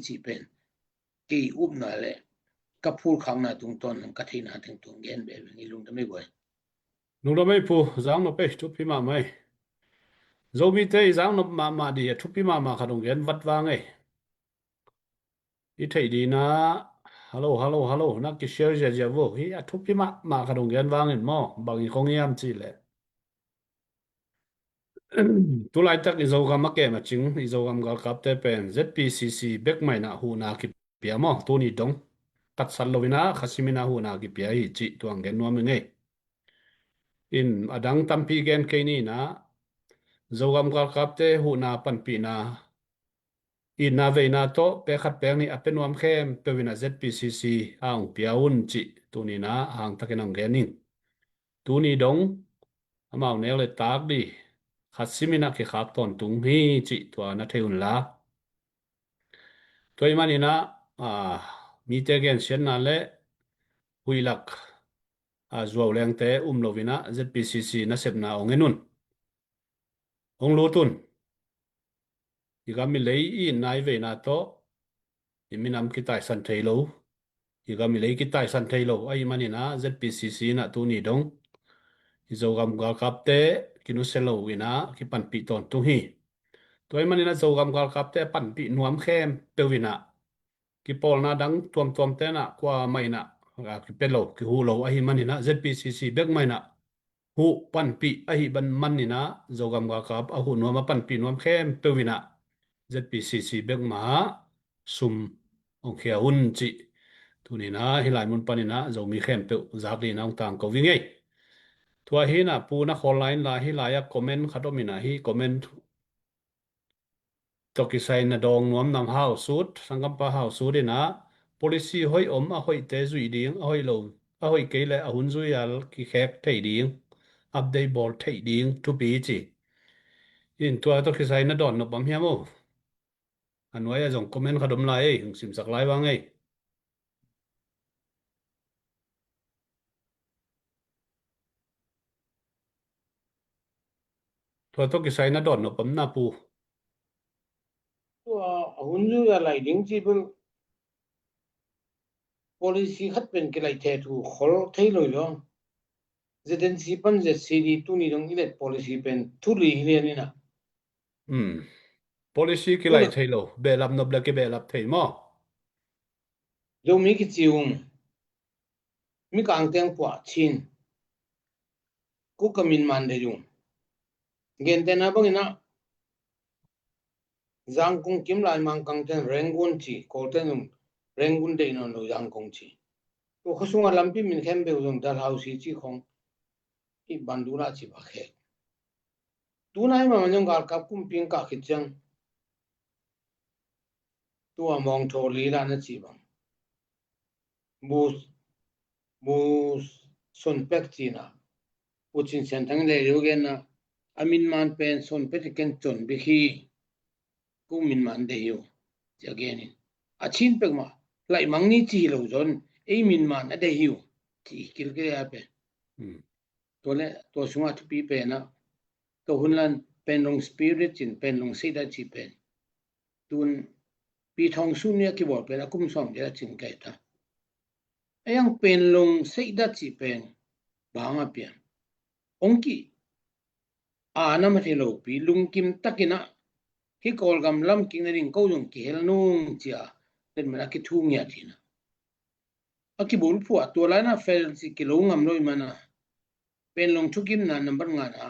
จีเป็นกี่อุบนั่นแหละกับพูดข้างหน้าตรงตอนกัทที่หน้าถึงตรงเกนแบบนี้ลุงทำไม่บ่อยลุงทำไม่พูจังนบไปทุบพี่มาไม่โจมีเตยจังนบมาดีทุบพี่มาขนมเกนวัดวางไงอีไทยดีนะฮัลโหลนักกิเชียร์จะบอกเฮ้ยทุบพี่มาขนมเกนวางเห็นมั้งบางทีคงยามจีแหละตัวไล่ตักอีโจกำมาแก่มาจริงอีโจกำก็กลับแต่เป็น ZPCC เบกไม่นะหูนากิเปียมั้งตัวนี้ดงตัดสันโลวินะขัสิมินะหูนากิเปียฮีจิตัวเกนนัวมึงไงอินอดังตัมพีเกนเคนี่นะโจกำก็กลับแต่หูนาปันปีนาอินนาเวนาโตเปขัดแปลงนี่อเป็นวามเข้มเปวินา ZPCC อ่างเปียอุนจิตัวนี้นะอ่างตะเกนังเกนิงตัวนี้ดงอามาเอาเนลเลยตากดีขัดซิมินะที่ขับตอนตุงฮีจิตัวนัทเทอุนลาตัวมันนี่นะมีเตเกนเชนนั่นแหละหุยลักจวาวแรงเตโลวินะ ZPCC นะเสพนาองเงินุนองรูตุนอีกามิเลยอีนายเวนาโตอีมินำกิตายสันเทโลอีกามิเลยกิตายสันเทโลไอ้มันนี่นะ ZPCC นะตัวนี้ดงอีโจกำกากับเตกินุเซโลวินะกิปันปีตอนตุงฮีตัวมันนี่นะโจกำกากับเตปันปีนวมเข้มเปวินะกิปอลนะดังตวมเตนะกว่าไม่นะกิเป็นโลกิหูโลไอ้มันนี่นะ ZPCC เบกไม่นะหูปันปีไอ้บันมันนี่นะโจกำกากับเอาหูนวมมาปันปีนวมเข้มเปวินะ ZPCC เบกมาซุมโอเคหุ่นจิทุนี้นะฮิลายมุนปานินะจะมีเข้มเปวจากดีน้องต่างก็วิ่งไงทัวฮีนะปูนะออนไลน์ลาฮิลายคอมเมนต์ขัดมินะฮีคอมเมนต์ตกิไซนะดองนวมนำฮาวสุดสังกัมปะฮาวสุดนะ policy ห้อยห้อยเตจุยดิ้งห้อยโลห้อยเกลหุ่นจุยอัลกิแขกเทดิ้งอัปเดตบอลเทดิ้งทุปีจิอินตัวตกิไซนะดอนนบบัมเฮียโมอันไว้จะส่งคอมเมนต์ขดมไลน์สิมสักไลน์ว่าไงตัวตกิไซนะดอนนบบัมนาปูตัวหุ่นยูอะไรดิ้งจีเป็น policy ขัดเป็นกี่ไรเทถูขอเทเลยล่ะ ZNC ปัน ZCD ตัวนี้ตรงนี้เลย policy เป็นทุลีเรียนนี่นะ policy ki lai thailo belap nob la ke belap thaimo yo mi ki chiung mi kang teng pwa chin ku kamin man de yung gen te na bang ina zang kong kim lai mang kang ten rengun chi ko ten rengun de no no zang kong chi to khosunga lampi min khem be uzong dal house chi khong i bandura chi ba khe tu nai ma nyong gal kap kum ping ka khit chang tu among tho li la na chi bang bus son pek chi na uchin chen thang le ro gen na amin man pen son pek ken chon bi khi ku min man de yo again a chin pek ma lai mang ni chi lo zon ei min man a de hiu chi kil ke ya pe to le to sunga tu pi pe na to hunlan pen long spirit chin pen long sei da chi pen tun pi thong su ne ki bo pe la kum som de chin kai ta ayang pen long sei da chi pen ba nga pe ongki ana ma thelo pi lung kim takina hi kol gam lam king na ring ko jong ki hel nung chia len ma ki thu nya thina aki bul pu to la na fel si ki lo ngam loi mana pen long thu kim na number nga na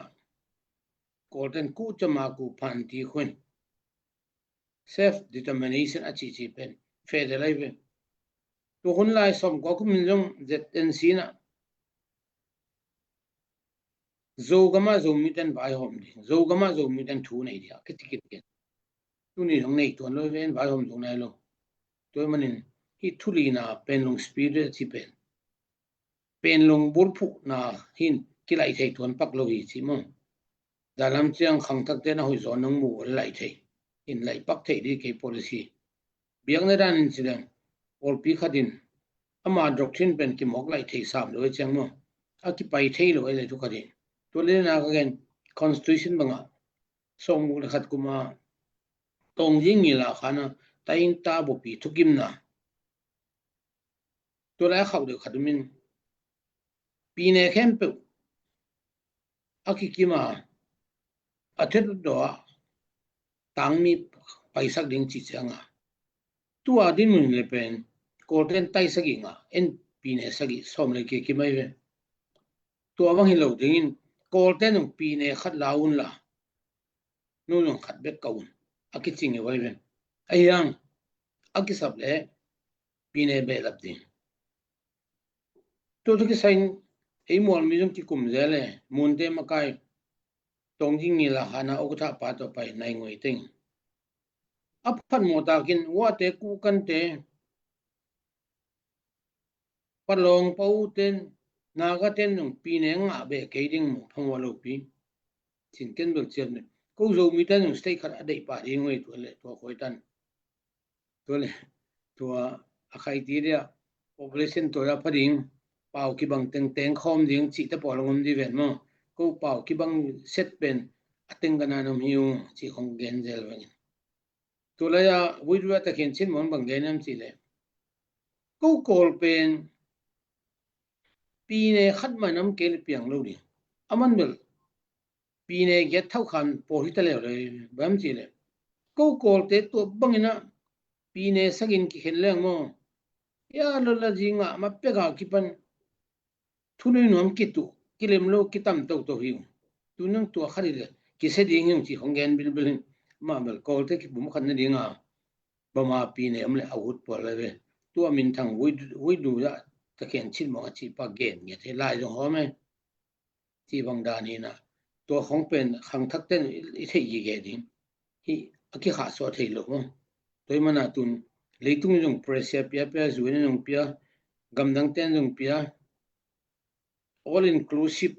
golden ku chama ku phan ti khun self determination a chi chi pen federal ven to hun lai som ko ku min jong ZNC na zo gama zo mi ten bai hom di zo gama zo mi ten thu nei dia kit kit ke tu ni long nei ton loi ven bai hom jong nai lo to manin hi thuli na pen long spirit chi pen long bur phu na hin kilai thei ton pak lo hi chi mo dalam chiang khang tak te na hoi zo nang mu lai thei in lai pak thei di ke policy biang na dan incident ol pi khadin ama doctrine pen ki mok lai thei sam lo chang mo a ki pai thei lo le tu khadin to le na ka gen constitution banga song mu le khat kuma tong jing ni la khana tain ta bo pi thukim na to la khaw de khadumin pi ne khem pe aki kima athet do tang mi paisak ding chi changa tu adin mun le pen golden tai sagi nga en pi ne sagi som le ke kimai ve tu awang hi lo ding golden pi ne khat laun la nu nong khat be kaun aki ching e wai ve ayang aki sab le pi ne be lap ding to ki sain ei mol mi jong ki kum zele mun te makai tong jing ni la hana okutha pa to pai nai ngoi ting aphan mo ta kin wa te ku kan te palong pau ten naga ten nong pi ne nga be ke ding mo thong wa lo pi chin ken bel chen ne ko zo mi tan nong stay khat adai pa ri ngoi to le to khoi tan to le to a khai ti ria population to ra phading pau ki bang teng teng khom ding chi ta polongom di ven mo ko pau ki bang set pen ateng kana nom hiu chi khong gen zel wen to la ya widwa ta ken chin mon bang genam chi le ko kol pen pi ne khat manam ke le piang lo ni aman bel pi ne get thau khan po hi ta le le bam chi le ko kol te to bangina pi ne sagin ki khen leng mo ya lo la jinga ma pe ga ki pan thunui nom ki tu kilem lo ki tam to to hi tu nang to khari le ki se ding yung chi khong gen bil bil ma bel kol te ki bum khan na dinga ba ma pi ne am le awut po le ve tu amin thang wi du ya ta ken chin mo chi pa gen nge the lai jong ho me chi bang da ni na to khong pen khang thak ten i thei yi ge ding hi aki kha so thei lo mo toy mana tun leitung jong pressure pia pia zuin jong pia gam dang ten jong pia all inclusive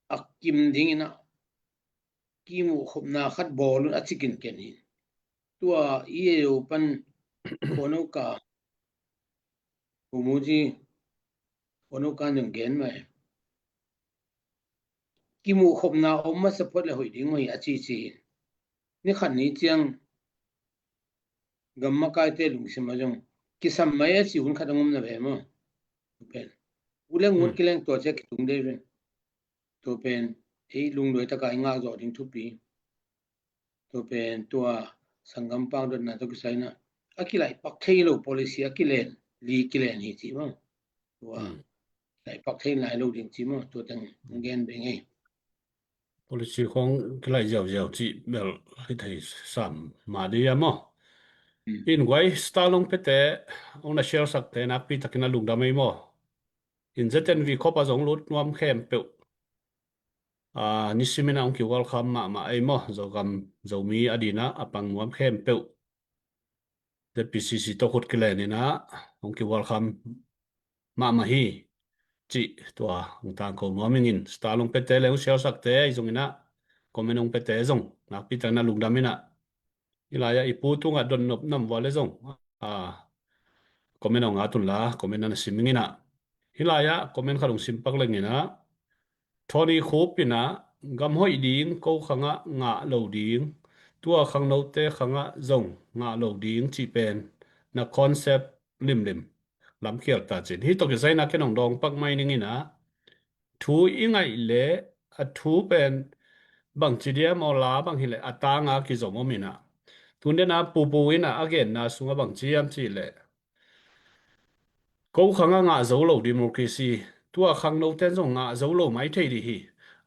akim ding ina kimu khopna khat bol a chicken ken hin tua ie open kono ka umuji kono ka jong gen mai kimu khopna omma support le hoi ding hoi a chi chi ni khan ni chiang gamma kai te lung sima jong kisam mai a chi hun khatangom na ve mo pen uleng mut kileng to che tung de ven to pen ei lung loi ta kai nga zo ding thu pi ตัวเป็นตัวสังกัมปังดนนะตัวกิไซนะอากิไลปักเทโล policy อากิเลนลีกิเลนหิจิมั้งตัวไลปักเทไลโลดิงจิมั้งตัวตังเกนเบงไง policy ของกลายยาวๆจิเบลให้ไทย3มาดีอะมั้งอินไว้สตาร์ลงเพเตองน่ะเชลสักเตนักปีตักนาลุงดาไม่มั้งอินเจตันวีคอปะสงลุดนวมเข้มเปวนิสิมินะองคิวอลคัมมาไอ้มั้งจะมีอดีนะอปังนวมเข้มเปวเดปิซิซิโตขุดกิเลนี่นะองคิวอลคัมมาฮีจิตัวองตางko nomingiin stalong pete leung sel sakte izongina komenong pete zong nak pitang na lungdamina ilaya iputunga don nop nam wale zong komenong atun la komena na simingina ilaya komen kharung simpak lengina thoni khopina gamhoi ding ko khanga nga lo ding tua khang no te khanga zong nga lo ding chi pen na concept lim lam khial ta chin hi to ke zaina ke nong dong pak mai ningina thu ingai le a thu pen bang chidia mo la bang hi le atanga ki zong omina tunde na pu ina again na sunga bang chiam chi le ko khanga nga zo lo democracy tua khang no ten zong nga zo lo mai thei ri hi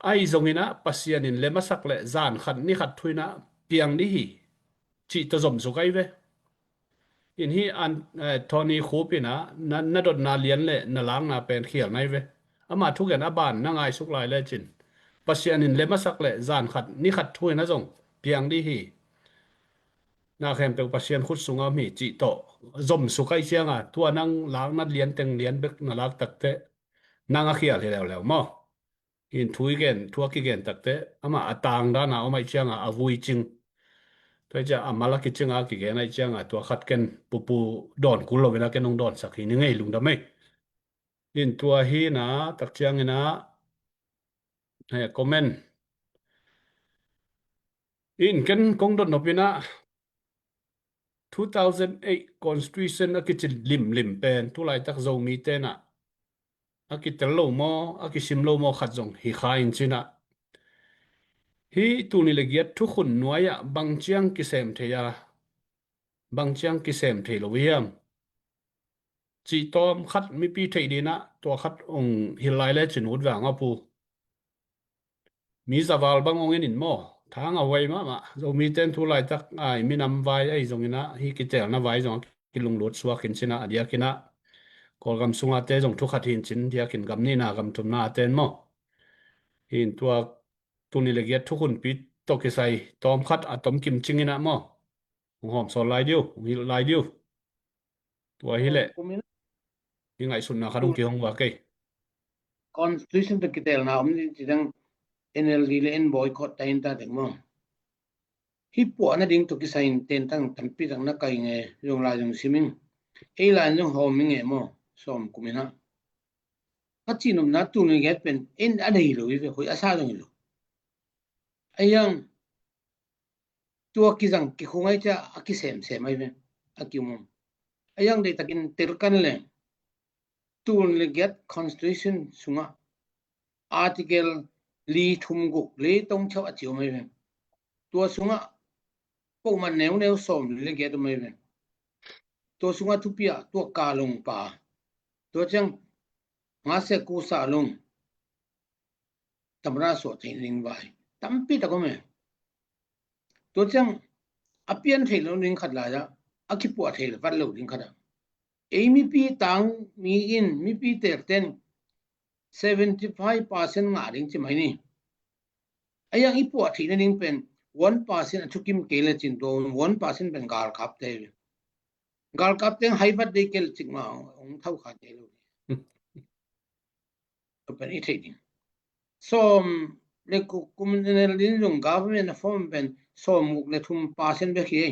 ai zong ina pasian in le masak le zan khat ni khat thuina piang ni hi chi to zom zo kai ve in hi an Tony Khopina na dot na lian le na lang na pen khial nai ve ama thugen aban na ngai suk lai le chin pasian in le masak le zan khat ni khat thui na zong piang di hi na khem pe pasian khut sunga mi chi to zom su kai chianga tua nang lang na lian teng lian bek na lak takte nang a khial hi lew mo in thui gen thua ki gen takte ama atang da na omai chianga avui chingตัวจะอามาลกิจงากิเกนไอจังอ่ะตัวขัดกันปูดอนกุลเวลาแกนงดอนสักทีนึงไงลุงดำไม่อินตัวฮีนะตักจังนะให้คอมเมนต์อินกันคงดอนนบินะ2008 constitution อากิจลิมเป็นทุไลตักโจมีเตนะอากิจโลโมอากิชิมโลโมขัดจงฮิคายน์ชินะฮีตูนิเลเกียทุกคนนัวยะบางเจียงกิเซมเทียบางเจียงกิเซมเทโลเวียมจีตอมคัดมีปีเทดีนะตัวคัดองฮิลไลเลจินวุดแหวงอปูมีสวาลบางองเงินหม้อทางเอาไว้มาเรามีเต้นทุไลตักมีนำไว้ไอ้ตรงนี้นะฮีกิเจลนะไว้ตรงกิลุงรถสวากินชินะเดียกินะกอลกำสุงอาเต้ตรงทุกขัดหินชินเดียกินกำนี่นะกำทุนนาเต้นหม้อหินตัวตุนิเลเกียทุกคนปีตกใส่ตอมคัดอะตอมกิมจิงนะหม้อหอมสอนลายเดียวมีลายเดียวตัวฮิเละยังไงสุนนะคารุงเกี่ยวกับว่าเกย constitution ตะกิเตลนะผมจิดัง NLD และ N boycott ตาอินตาถึงมั้งฮิปปัวนะดิ้งตุกิไซน์เต็นตั้งตันปีตั้งนักไก่ไงยงลายยงซิมิงไอลายยงหอมิงไงมั้งสอมกุมินะถ้าจีนนัดตุนิเกตเป็นเอ็นอะไรหรือวิคุยอาซาตรงนี้หรือไอยังตัวกิจังกิคงไอจะอากิเซมไอเว้อากิมุมไอยังได้ตะกินเตลกันเลยตูนเลเกต constitution สุงะ article ลีทุมกุลีตงเช่าจิวไม่เป็นตัวสุงะพวกมันแนวสมเลเกตไม่เป็นตัวสุงะทุปียตัวกาลงป่าตัวจังงาเสกูสาลงตำราสวดให้ลิงไว้ตั้มปีตะก็ไม่ตัวจังอภิยันเทลลิงขัดลายะอคิปัวเทลฟัดเหลวลิงขัดเอมีปีตังมีอินมีปีเตอร์เต็น75% งาลิงจิไหมนี่ไอ้ยังอีปัวเทลลิงเป็น 1% ทุกิมเกลจินตัว 1% เป็นกาลคับเตกาลคับเตงไฮบัดเดเกลจิกมาองเท่าขาดเจลูก็เป็นอีเทดิส้มเลกุคุมเนลดินลงกาฟเมนฟอร์มเป็นส้มมุกเลทุม%เบคี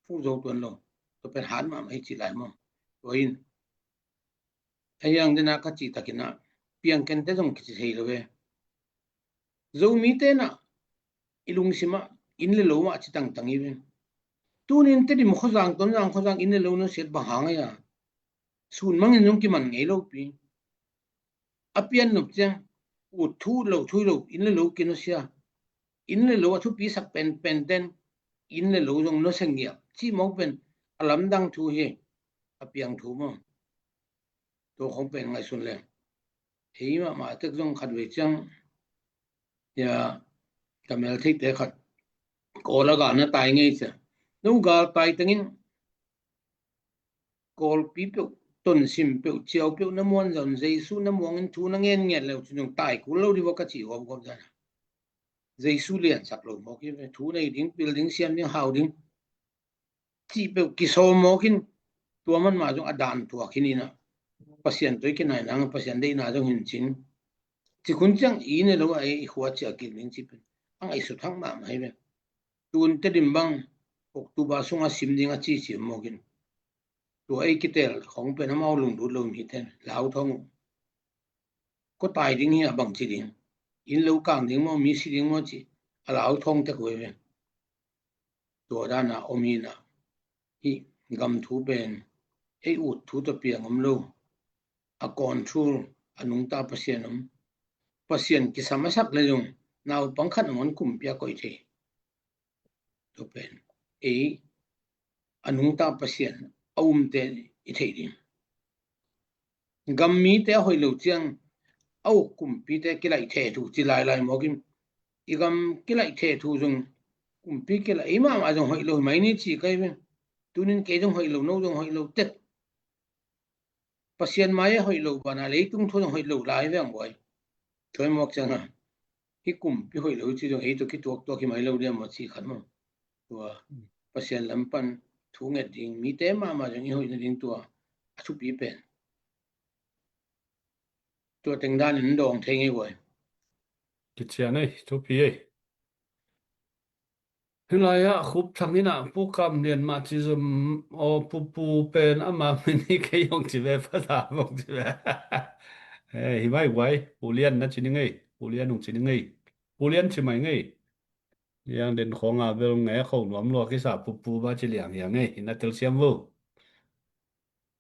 ฟูโจตัวลงก็เป็นหันมาไม่จิไหลมั่งตัวอินไอ้ยังเดนักจิตตะกินะเพียงแค่เตจงกิจเฮลเวโจมีเตนะอิลุงซิมาอินเลโลมาจิตังตังอีเวนตูนินเตดิมขจังต้นจังขจังอินเลโลนเสียบหางอ่ะสูนมังอินยงกิมันไงโลปีอภิยันนุบจังอุดทูโลอินเลโลกินเสีย in le lo thu pi sak pen ten in le lo jong no sengia chi mo pen alam dang thu he apiang thu mo to khong pen ngai sun le hei ma tek jong khat we chang ya kamel thik te khat ko la ga na tai ngai cha no ga tai tengin kol pi pe ton sim pe chiao pe na mon jon jesu na mong in thu na ngen nget le chu jong tai ku lo di wa ka chi gom gom ja jesu lian sak lo mo ki thu nei ding building siam ding how ding chi pe ki so mo kin tua man ma jong adan tua khini na pasien toi ki nai nang pasien dei na jong hin chin chi kun chang i ne lo ai khwa cha ki ning chi pe ang ai su thang ma mai be tun te dim bang oktuba sunga sim ding a chi chi mo kinตัวไอ้กิเตลของเป็นน้ำเอาลงดูลงมีเทนลาวทองก็ตายดิ้งเหี้ยบังจีดิ้งอินลูกกลางดิ้งมันมีสิดิ้งมันจีลาวทองตะกุยเป็นตัวด้านน่ะอมีน่ะที่กำทูเป็นไอ้อุดทูตะเปียงอมโลอากอนทูอนุงตาปเสียนมปเสียนกิสามาสักเลยจงนาวปังคันมันกุมเปียก่อยเทตัวเป็นไอ้อนุงตาปเสียนte i thei din gam mi te hoi lo chiang au kum pi te ki lai the thu chi lai mo kim i gam ki lai the thu jong kum pi ki lai ma jong hoi lo mai ni chi kai ben tunin ke jong hoi lo no jong hoi lo tet pasien mai hoi lo bana le tung tho jong hoi lo lai veng boy thoi mok chang ha hi kum pi hoi lo chi jong ei to ki tok to ki mai lo dia mo chi khan mo tua pasien lampan thu nge ding mi te ma jong i hoi na ding tua thu pi pen tua teng dan in dong thei ngai boy ki chia nei thu pi ei hilaya khup thangina pu kam lian ma chi zum o pu pen ama mini ke yong chi ve pha da mong chi ve hi mai wai pu lian na chi ni ngai pu lian nong chi ni ngai pu lian chi mai ngai yang den khong a bel ngai khong nom lo ki sa pu ba chi liang yang ngai na tel siam vu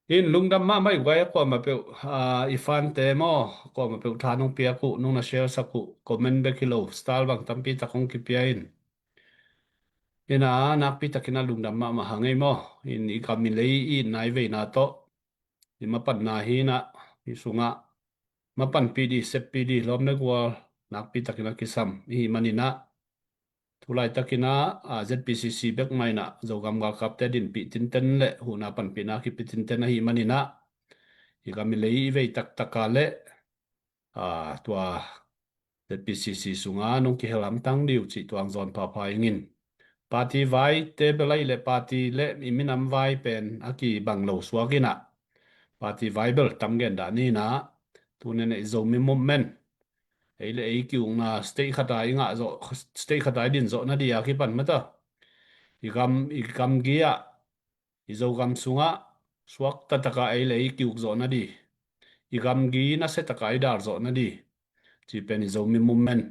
in lungdam ma mai wai ko ma pe ifan te mo ko ma pe tha nong pia ku nong na share sa ku comment be kilo style bang tampi ta khong ki pia in ina nakpi takina lungdam ma hangai mo in I kamin lei I nai ve na to I mapan na hi na I sunga mapan pidi sep pidi lom na kwa nakpi takina kisam I manina tulai takina ZPCC bek mai na zogam ga kap te din pi tin ten le hu na pan pi na ki pi tin ten hi manina I kamin lei ve tak takale tua ZPCC sunga nong ki helam tang diu chi tuang zon pa pa ingin party vai te belai le party le iminam vai pen aki banglo swagina party vai bel tamgen da ni na tunen e zo mi moment eile e ki na stay khata inga zo stay khata din zo na dia ki pan mata igam gia izo gam sunga swak tataka eile e ki zo na di igam gi na se taka idar zo na di chi pen izo mi moment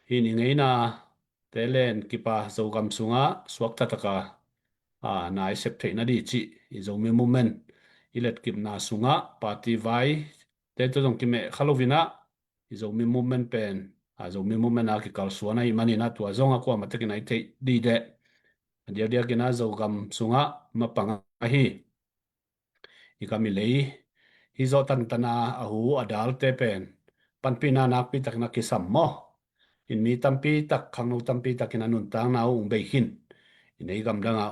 hin ingeina telen kipa zogam sunga swak tataka nai sep thei na di chi izo mi moment ilet kip na sunga party vai te to dong ki me khalovina izo mi moment pen zo mi moment a ki kal suana I mani na tua zonga ko ma tekin ai thei di de dia kina zogam sunga mapanga hi ikami lei hi zo tan tana ahu adal te pen panpina nak pi tak na kisam mo in mi tampi tak khangno tampi takin anun tang na ung be hin inei gam danga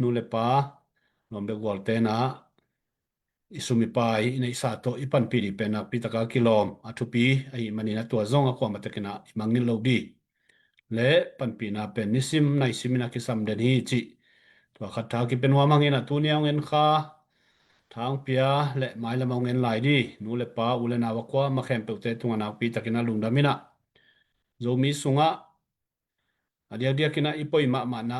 nu le pa nom be gol te na isumi pai inei sa to ipan pi ri penak pi taka kilom athupi ai manina tua zonga ko matakina imangin lo di le panpi na pen nisim nai simina kisam den hi chi tua khatha ki penwa mangina tu niang en kha thang pia le mai la mong en lai di nu le pa ule na wa kwa ma khem pe te tunga na pi takina lungdamina zo mi sunga dia kina ipoi ma na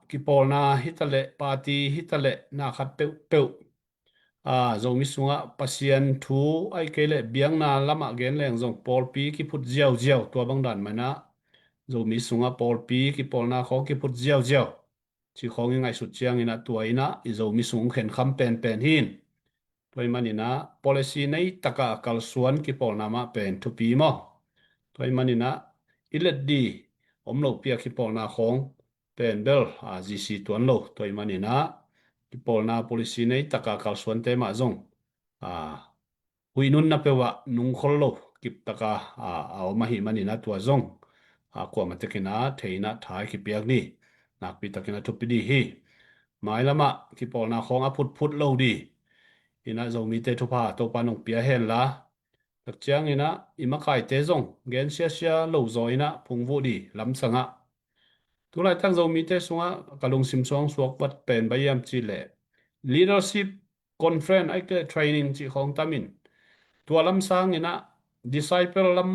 ki pol na hitale party hitale na khat pe zo mi sunga pasien thu ai kele biang na lama gen leng zong pol pi ki phut jiao to bang dan mana zo mi sunga pol pi ki pol na kho ki phut jiao chi khong ngai su chiang ina tuaina I zo mi sung khen kham pen hin toy manina policy nei taka kal suan ki pol na ma pen thu pi mo toy manina ilet di om lo pia ki pol na khong pen bel GC tuan lo toi mani na ki pol na policy nei taka kal suan te ma zong huinun na pewa nung khol lo kip taka ma hi mani na tua zong kwa matekina theina thai ki piak ni nak pi takina thupidi hi mai lama ki pol na khong a phut lo di ina zomi te thupa to panong pia hen la tak chiang ina ima kai te zong gen sia lo zoina phungwu di lam sanga tulai tang zomi te sunga kalung sim song suak pat pen bayam chi le leadership conference ai ke training chi khong tamin tua lam sang ina disciple lam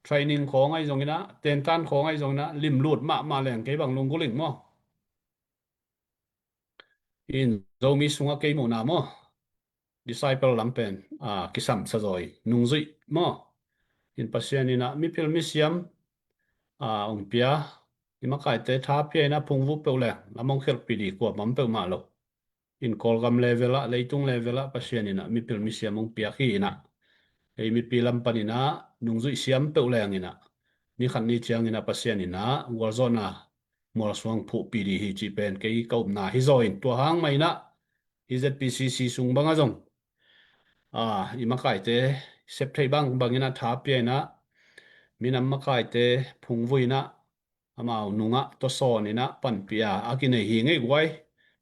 training khong ai zong ina ten tan khong ai zong na lim lut ma leng ke bang lung guling mo in zomi sunga ke mo na mo disciple lam pen kisam sa zoi nung zui mo in pasien ina mi pil mi siam ong pia ima kai te tha pia na phungwu pe le lamong khel pi di ko mam pe ma lo in kolgam level a leitung level a pasien ina mi pil mi siam ong pia khi ina ei mi pilam panina nung zui siam pe leng ina ni khan ni chiang ina pasien ina warzona mol swang phu pi di hi chi pen ke kaup na hi zoin to hang mai na ZPCC sung banga zong ima kai te sep thei bang ina tha pia na minam ma kai te phungvui na amao nunga to son ina pan pia akine hi ngei gwai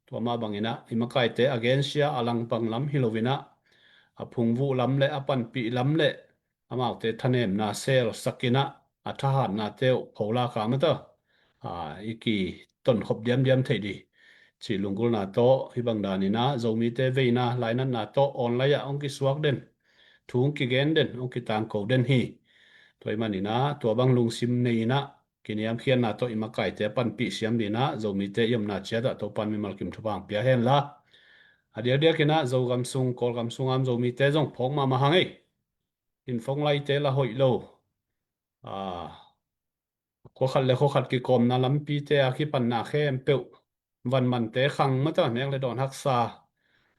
to ma bangina ima kai te agensia alang pang lam hilovina phungvu lam le apan pi lam le amao te thanem na sel sakina athahan na te khola ka ma to iki ton khop diam thei di chi lungul na to hi bang da ni na zomi te veina lainan na to online ya ong ki suak den thung ki gen den ong ki tang ko den hi toy mani na to bang lung sim nei na kiniam khian na to ima kai te pan pi siam di na zomi te yam na chia da to pan mi mal kim thupang pia hen la adia kina zo gam sung kol gam sung am zomi te jong phong ma hangai in phong lai te la hoi lo ko khat ki kom na lam pi te a ki pan na khem pe van man te khang ma ta mek le don hak sa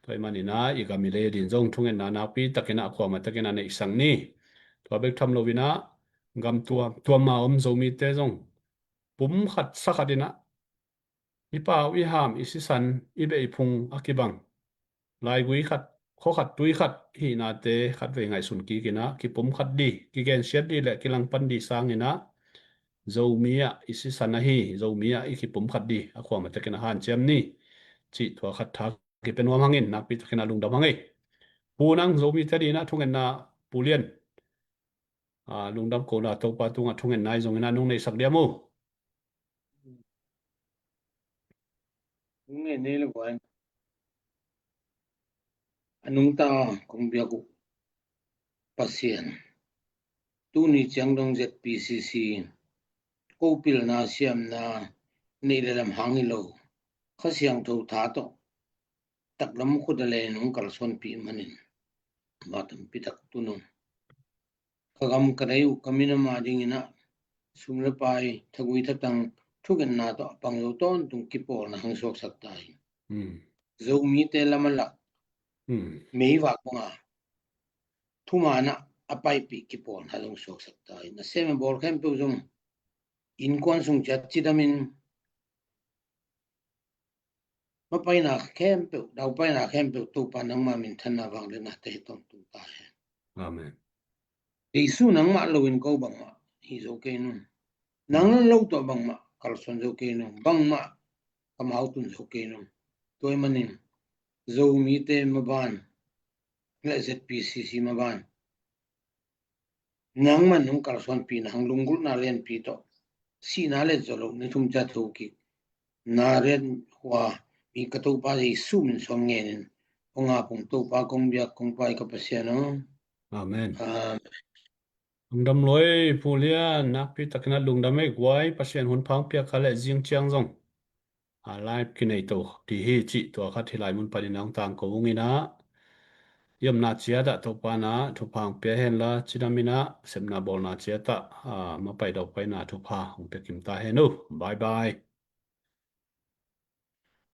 toy mani na i ga mi le din jong thungen na pi takina khwa ma takina nei sang ni to bek tham lo wina gam tua ma om zomi te jong pum khat sakadina ipa wi ham isisan ibe phung akibang lai gui khat kho khat tui khat hi na te khat ve ngai sun ki kina ki pum khat di ki gen siat di le kilang pan di sang ina zomia isisan hi zomia iki pum khat di akhwa ma takina han chem ni chi thwa khat tha ki pen wam hangin nak pi takina lung dam hangai punang zomi te di na thungen na pulian lung dam ko na to pa tunga thungen nai zong ina nung nei sak dia mo nge ne le wan anung ta kong bia ku pasien tu ni chang dong ZPCC ko pil na siam na nei le lam hangi lo khasiang tho tha to tak lam khu da le nung kal son pi manin matam pitak tunung kagam kadai u kamina ma ding ina sumle pai thagui thatang thugen na to panglo ton tung ki por na hang sok sak tai zo mi te lamala mei wa konga thuma na apai pi ki por na long sok sak tai na sem bor khem pe zum in kon sung chat chidamin ma pai na khem pe dau pai na khem pe tu pa nang ma min than na wang le na te ton tu ta he amen Isu nang ma lo in ko bang ma hi zo ke nu nang lo to bang ma kal son zo ke nu bang ma kamau tun zo ke nu toy manin zo mi te ma ban le ZPCC ma ban nang man nung kal son pi nang lungul na len pi to si na le zo lo ni thum cha tho ki na ren wa mi ka to pa Isu min som nge nin onga pung to pa kong bia kong pai ka pasya no amen lungdam loi pulia nak pi takina lungdam ei gwai pasien hun phang pia khale jing chiang zong live kinai to ti hi chi to khat hilai mun paninang tang ko ngina yam na chia da to pa na thu phang pia hen la chidamina semna bol na chia ta ma pai do pai na thu pha hong pe kim ta he nu bye bye